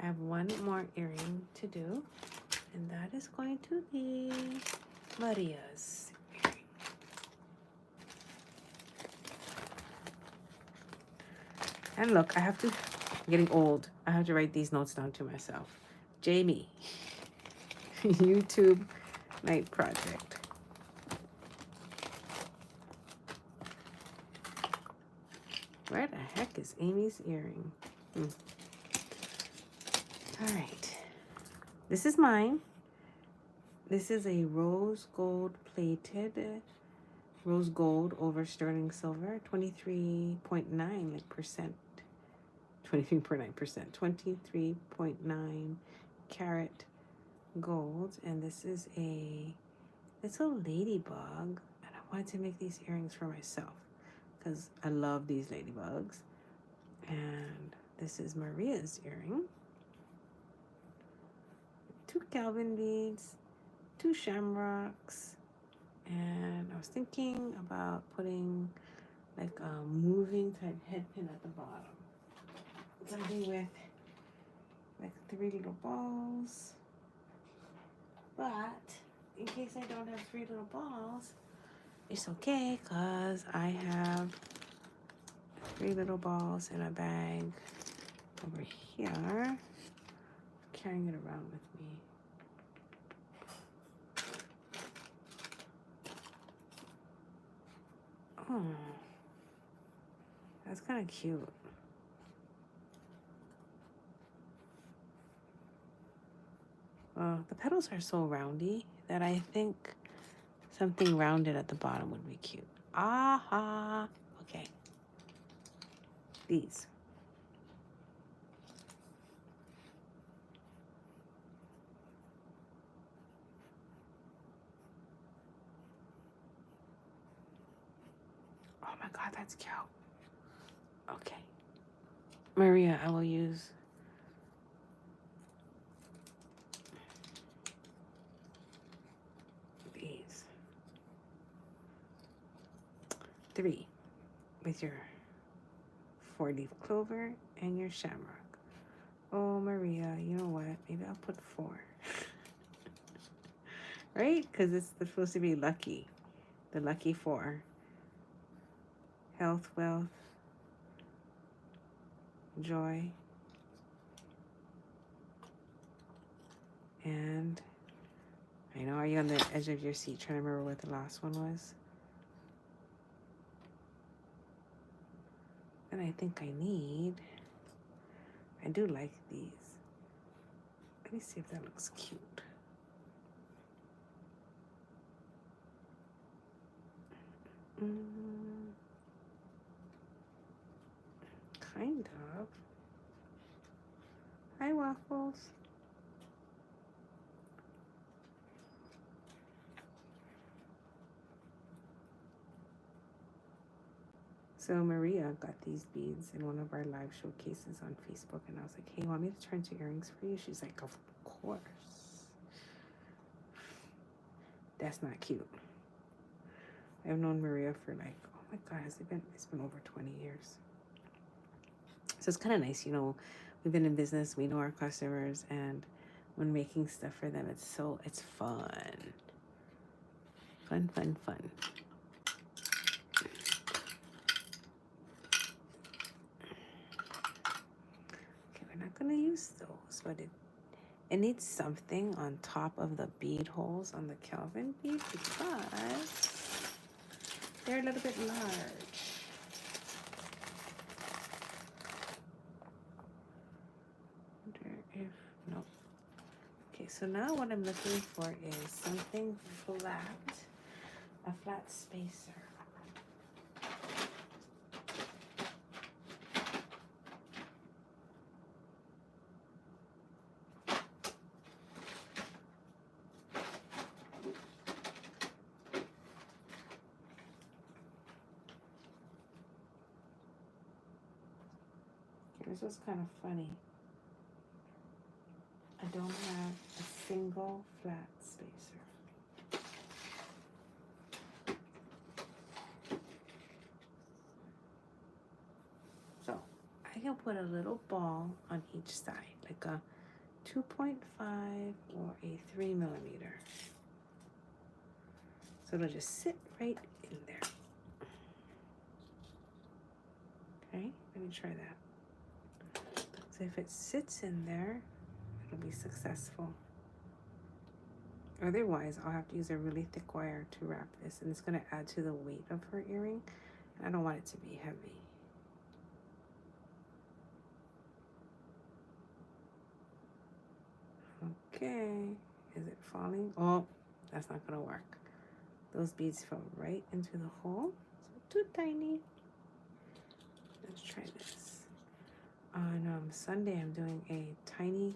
I have one more earring to do, and that is going to be Maria's earring. And look, I'm getting old. I have to write these notes down to myself. Jamie, YouTube night project. Where the heck is Amy's earring? All right. This is mine. This is a rose gold plated rose gold over sterling silver, 23.9 like percent, 23.9%, 23.9 carat gold. And this is a little ladybug, and I wanted to make these earrings for myself because I love these ladybugs. And this is Maria's earring. 2 Kelvin beads, 2 shamrocks, and I was thinking about putting like a moving type head pin at the bottom. Something with like 3 little balls. But in case I don't have 3 little balls, it's okay because I have 3 little balls in a bag over here. Carrying it around with me. Oh, that's kind of cute. The petals are so roundy that I think something rounded at the bottom would be cute. Aha! Okay. These. Oh my god, that's cute. Okay. Maria, I will use these. 3 with your 4-leaf clover and your shamrock. Oh, Maria, you know what? Maybe I'll put 4. Right? Because it's supposed to be lucky. The lucky 4. Health, wealth, joy, and I know, are you on the edge of your seat trying to remember what the last one was? And I think I do like these. Let me see if that looks cute. Kind of. Hi, Waffles. So Maria got these beads in one of our live showcases on Facebook, and I was like, hey, you want me to turn to earrings for you? She's like, of course. That's not cute. I've known Maria for like, oh my god, it's been over 20 years. So it's kind of nice, you know, we've been in business, we know our customers, and when making stuff for them, it's fun. Fun, fun, fun. Okay, we're not gonna use those, but it needs something on top of the bead holes on the Kelvin bead because they're a little bit large. No. Okay, so now what I'm looking for is something flat, a flat spacer. This was kind of funny. I don't have a single flat spacer. So I can put a little ball on each side, like a 2.5 or a 3 millimeter. So it'll just sit right in there. Okay, let me try that. So if it sits in there, it'll be successful. Otherwise, I'll have to use a really thick wire to wrap this, and it's going to add to the weight of her earring. And I don't want it to be heavy. Okay, is it falling? Oh, that's not going to work. Those beads fell right into the hole. So too tiny. Let's try this. On Sunday, I'm doing a tiny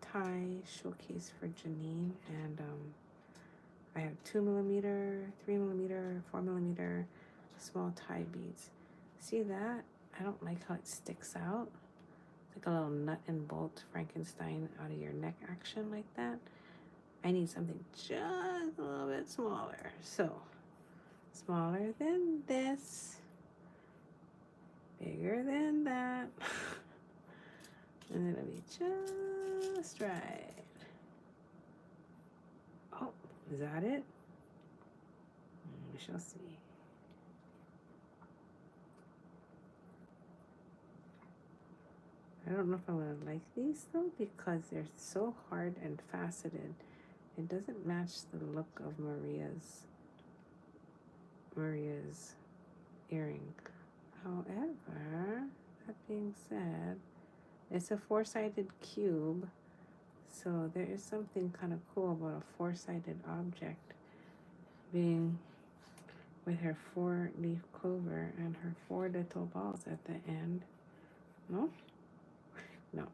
tie showcase for Janine, and I have 2mm, 3mm, 4mm small tie beads. See that? I don't like how it sticks out. It's like a little nut and bolt Frankenstein out of your neck action like that. I need something just a little bit smaller. So, smaller than this, bigger than that, and it'll be just right. Oh, is that it? We shall see. I don't know if I'm going to like these though, because they're so hard and faceted. It doesn't match the look of Maria's earring. However, that being said, it's a four-sided cube, so there is something kind of cool about a four-sided object being with her 4-leaf clover and her 4 little balls at the end. No? No.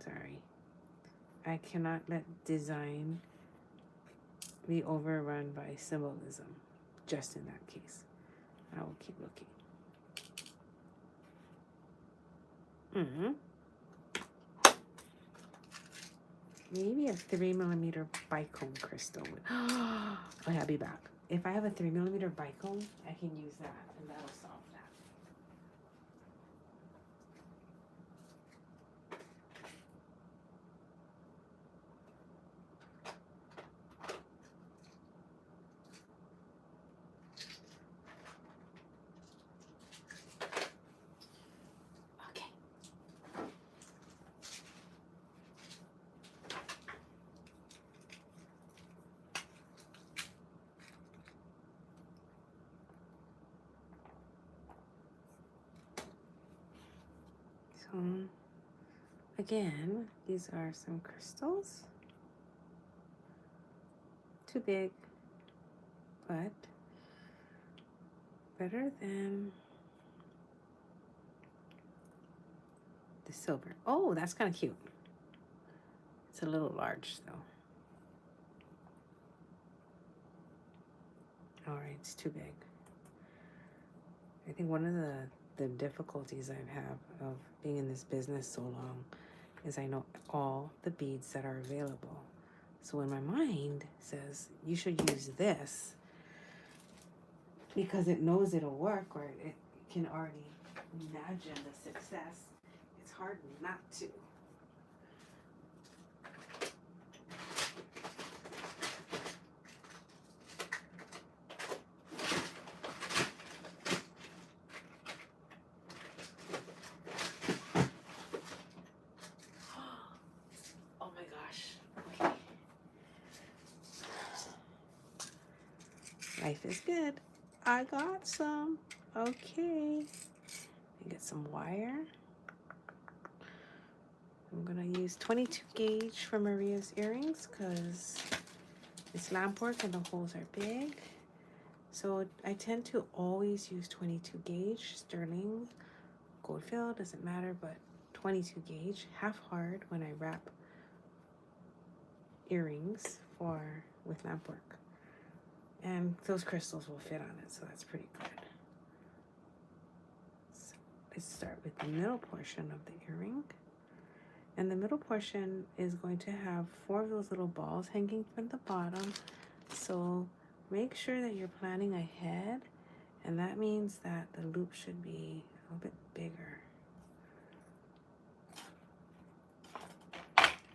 Sorry. I cannot let design be overrun by symbolism. Just in that case. I will keep looking. Maybe a 3mm bicone crystal would. Oh, I'll be back. If I have a 3mm bicone, I can use that, and that'll solve that. Okay. So, again, these are some crystals. Too big, but better than the silver. Oh, that's kind of cute. It's a little large though. All right, it's too big. I think one of the difficulties I have of being in this business so long is I know all the beads that are available. So when my mind says you should use this because it knows it'll work, or it can already imagine the success, it's hard not to. Oh my gosh. Okay. Life is good. I got some. Okay. Get some wire. I'm gonna use 22 gauge for Maria's earrings because it's lamp work and the holes are big. So I tend to always use 22 gauge sterling, gold fill, doesn't matter, but 22 gauge, half hard when I wrap earrings with lamp work. And those crystals will fit on it, so that's pretty good. So let's start with the middle portion of the earring. And the middle portion is going to have 4 of those little balls hanging from the bottom. So make sure that you're planning ahead, and that means that the loop should be a little bit bigger.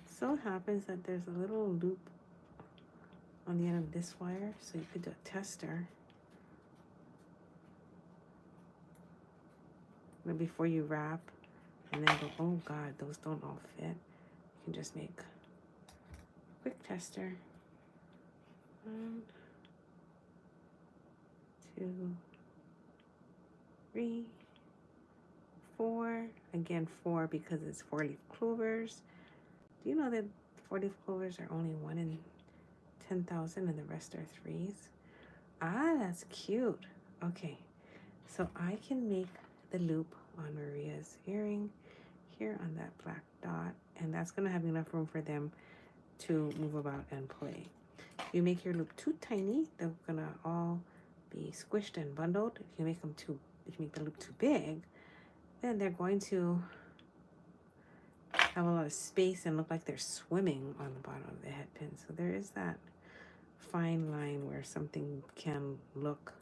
So happens that there's a little loop on the end of this wire, so you could do a tester. But before you wrap, and then go, oh God, those don't all fit. You can just make a quick tester. 1, 2, 3, 4. Again, 4 because it's 4-leaf clovers. Do you know that 4-leaf clovers are only 1 in 10,000 and the rest are threes. Ah, that's cute. Okay, so I can make the loop on Maria's earring here on that black dot, and that's gonna have enough room for them to move about and play. If you make your loop too tiny, they're gonna all be squished and bundled. If you make the loop too big, then they're going to have a lot of space and look like they're swimming on the bottom of the head pin. So there is that fine line where something can look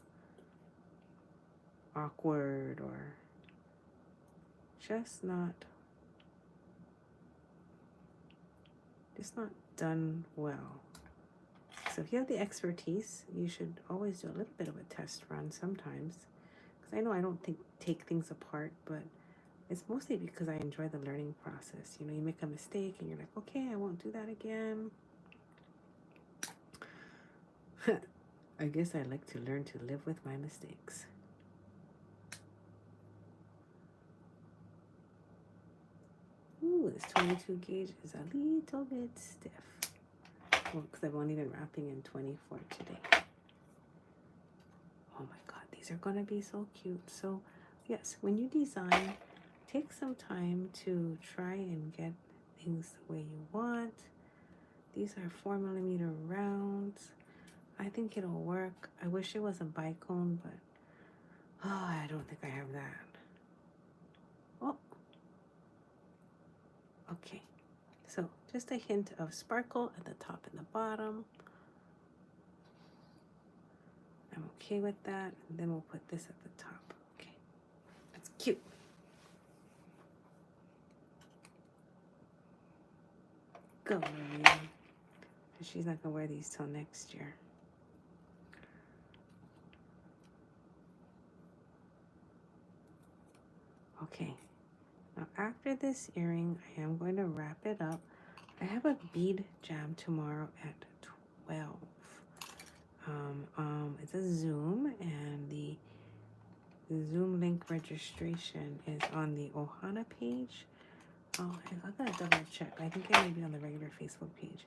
awkward or just not done well. So if you have the expertise, you should always do a little bit of a test run sometimes. Because I know I don't take things apart, but it's mostly because I enjoy the learning process. You know, you make a mistake and you're like, okay, I won't do that again. I guess I like to learn to live with my mistakes. Ooh, this 22 gauge is a little bit stiff. Well, because I've only been wrapping in 24 today. Oh my God, these are gonna be so cute. So yes, when you design, take some time to try and get things the way you want. These are 4mm rounds. I think it'll work. I wish it was a bicone, but I don't think I have that. Oh, okay. So just a hint of sparkle at the top and the bottom. I'm okay with that. And then we'll put this at the top. Okay, that's cute. Go, Maria. She's not gonna wear these till next year. Okay, now after this earring, I am going to wrap it up. I have a bead jam tomorrow at 12. It's a Zoom, and the Zoom link registration is on the Ohana page. Oh, I gotta double check. I think it might be on the regular Facebook page.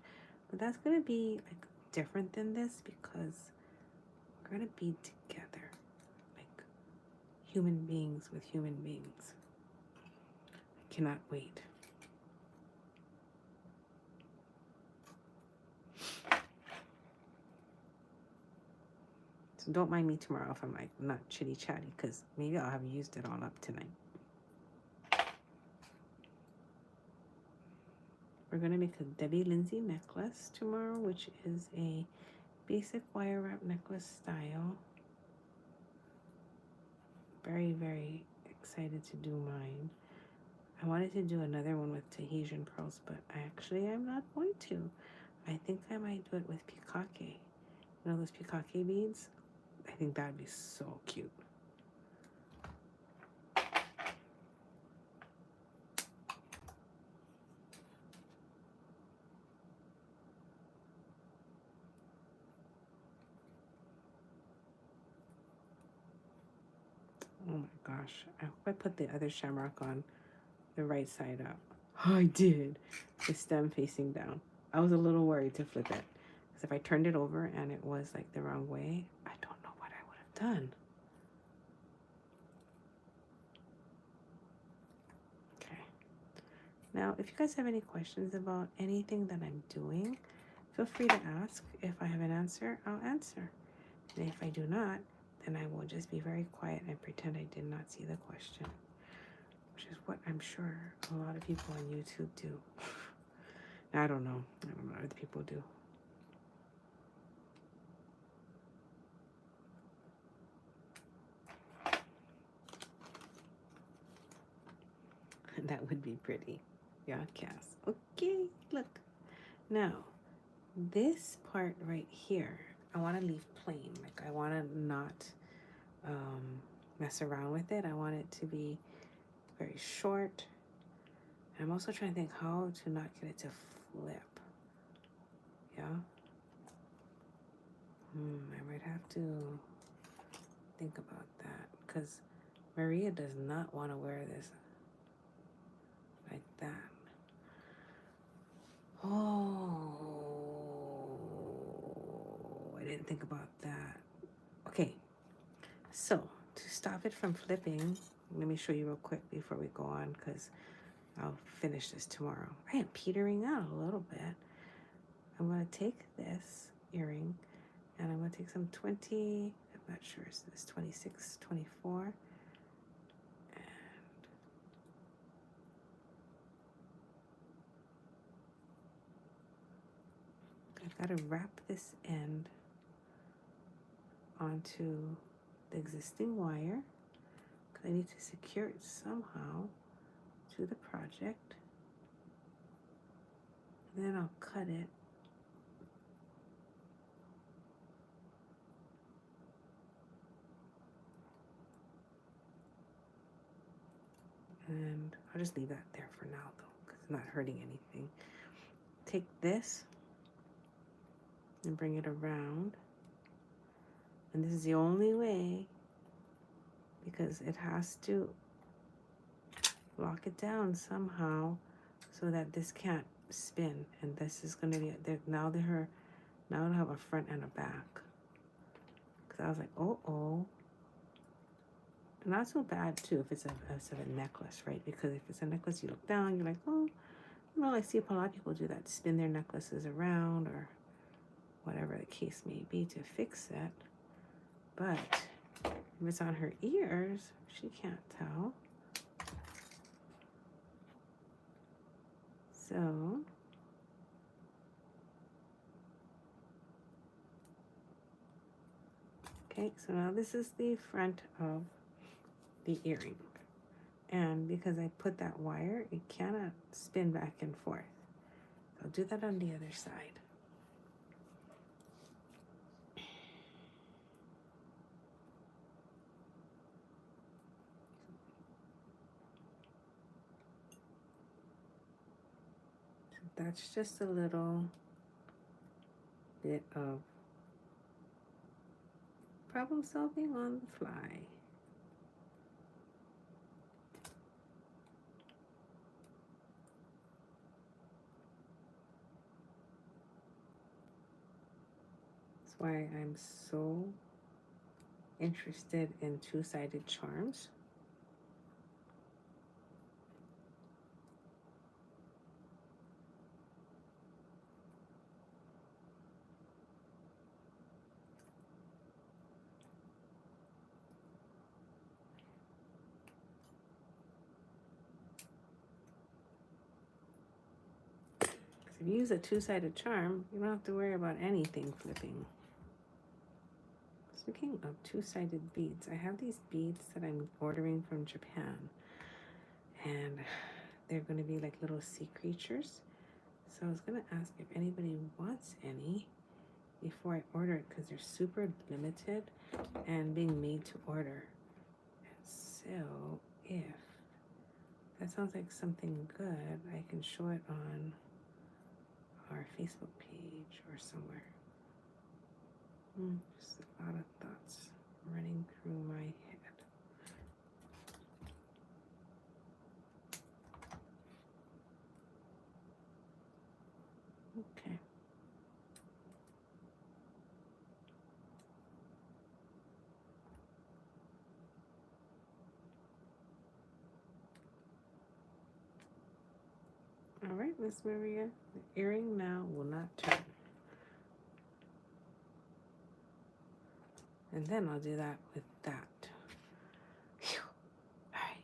But that's gonna be like different than this because we're gonna be together. Like human beings with human beings. I cannot wait. So don't mind me tomorrow if I'm like not chitty chatty, because maybe I'll have used it all up tonight. We're gonna make a Debbie Lindsay necklace tomorrow, which is a basic wire wrap necklace style. Very, very excited to do mine. I wanted to do another one with Tahitian pearls, but actually I'm not going to. I think I might do it with pikake. You know those pikake beads? I think that'd be so cute. Oh my gosh. I hope I put the other shamrock on the right side up. Oh, I did. The stem facing down. I was a little worried to flip it. Because if I turned it over and it was like the wrong way, I don't know what I would have done. Okay. Now, if you guys have any questions about anything that I'm doing, feel free to ask. If I have an answer, I'll answer. And if I do not, then I will just be very quiet and pretend I did not see the question, which is what I'm sure a lot of people on YouTube do. I don't know what other people do. That would be pretty. Yeah, Cass. Okay, look. Now, this part right here, I want to leave plain. Like, I want to not mess around with it. I want it to be very short. I'm also trying to think how to not get it to flip. Yeah. I might have to think about that because Maria does not want to wear this like that. Oh, I didn't think about that. Okay, so to stop it from flipping, let me show you real quick before we go on, because I'll finish this tomorrow. I am petering out a little bit. I'm going to take this earring and I'm going to take some 20, I'm not sure, is this 26, 24? And I've got to wrap this end onto the existing wire because I need to secure it somehow to the project. And then I'll cut it. And I'll just leave that there for now though, because it's not hurting anything. Take this and bring it around. And this is the only way, because it has to lock it down somehow so that this can't spin. And this is going to be, now it'll have a front and a back. Because I was like, oh. Not so bad too if it's a necklace, right? Because if it's a necklace, you look down, you're like, oh, I see a lot of people do that, spin their necklaces around or whatever the case may be to fix it. But if it's on her ears, she can't tell. So okay, so now this is the front of the earring. And because I put that wire, it cannot spin back and forth. So I'll do that on the other side. So that's just a little bit of problem solving on the fly. That's why I'm so interested in two-sided charms. If you use a two-sided charm, you don't have to worry about anything flipping. Speaking of two-sided beads, I have these beads that I'm ordering from Japan, and they're going to be like little sea creatures. So I was going to ask if anybody wants any before I order it, because they're super limited and being made to order. And so if that sounds like something good, I can show it on our Facebook page or somewhere. Just a lot of thoughts running through my head. Okay. All right, Miss Maria, the earring now will not turn. And then I'll do that with that. Whew. All right.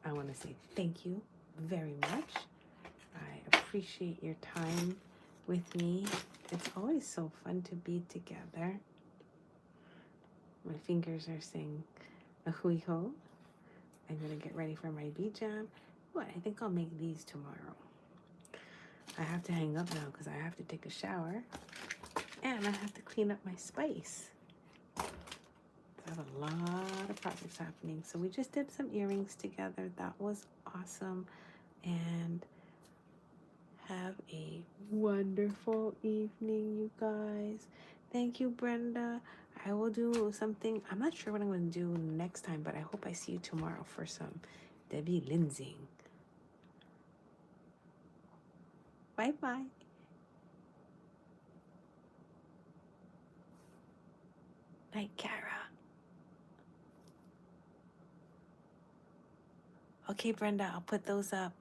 I want to say thank you very much. I appreciate your time with me. It's always so fun to be together. My fingers are saying a hui ho. I'm going to get ready for my bead jam. Well, I think I'll make these tomorrow. I have to hang up now because I have to take a shower. And I have to clean up my space. I have a lot of projects happening. So we just did some earrings together. That was awesome. And have a wonderful evening, you guys. Thank you, Brenda. I will do something. I'm not sure what I'm going to do next time, but I hope I see you tomorrow for some Debbie Lindsay. Bye-bye. Night, Kara. Okay, Brenda, I'll put those up.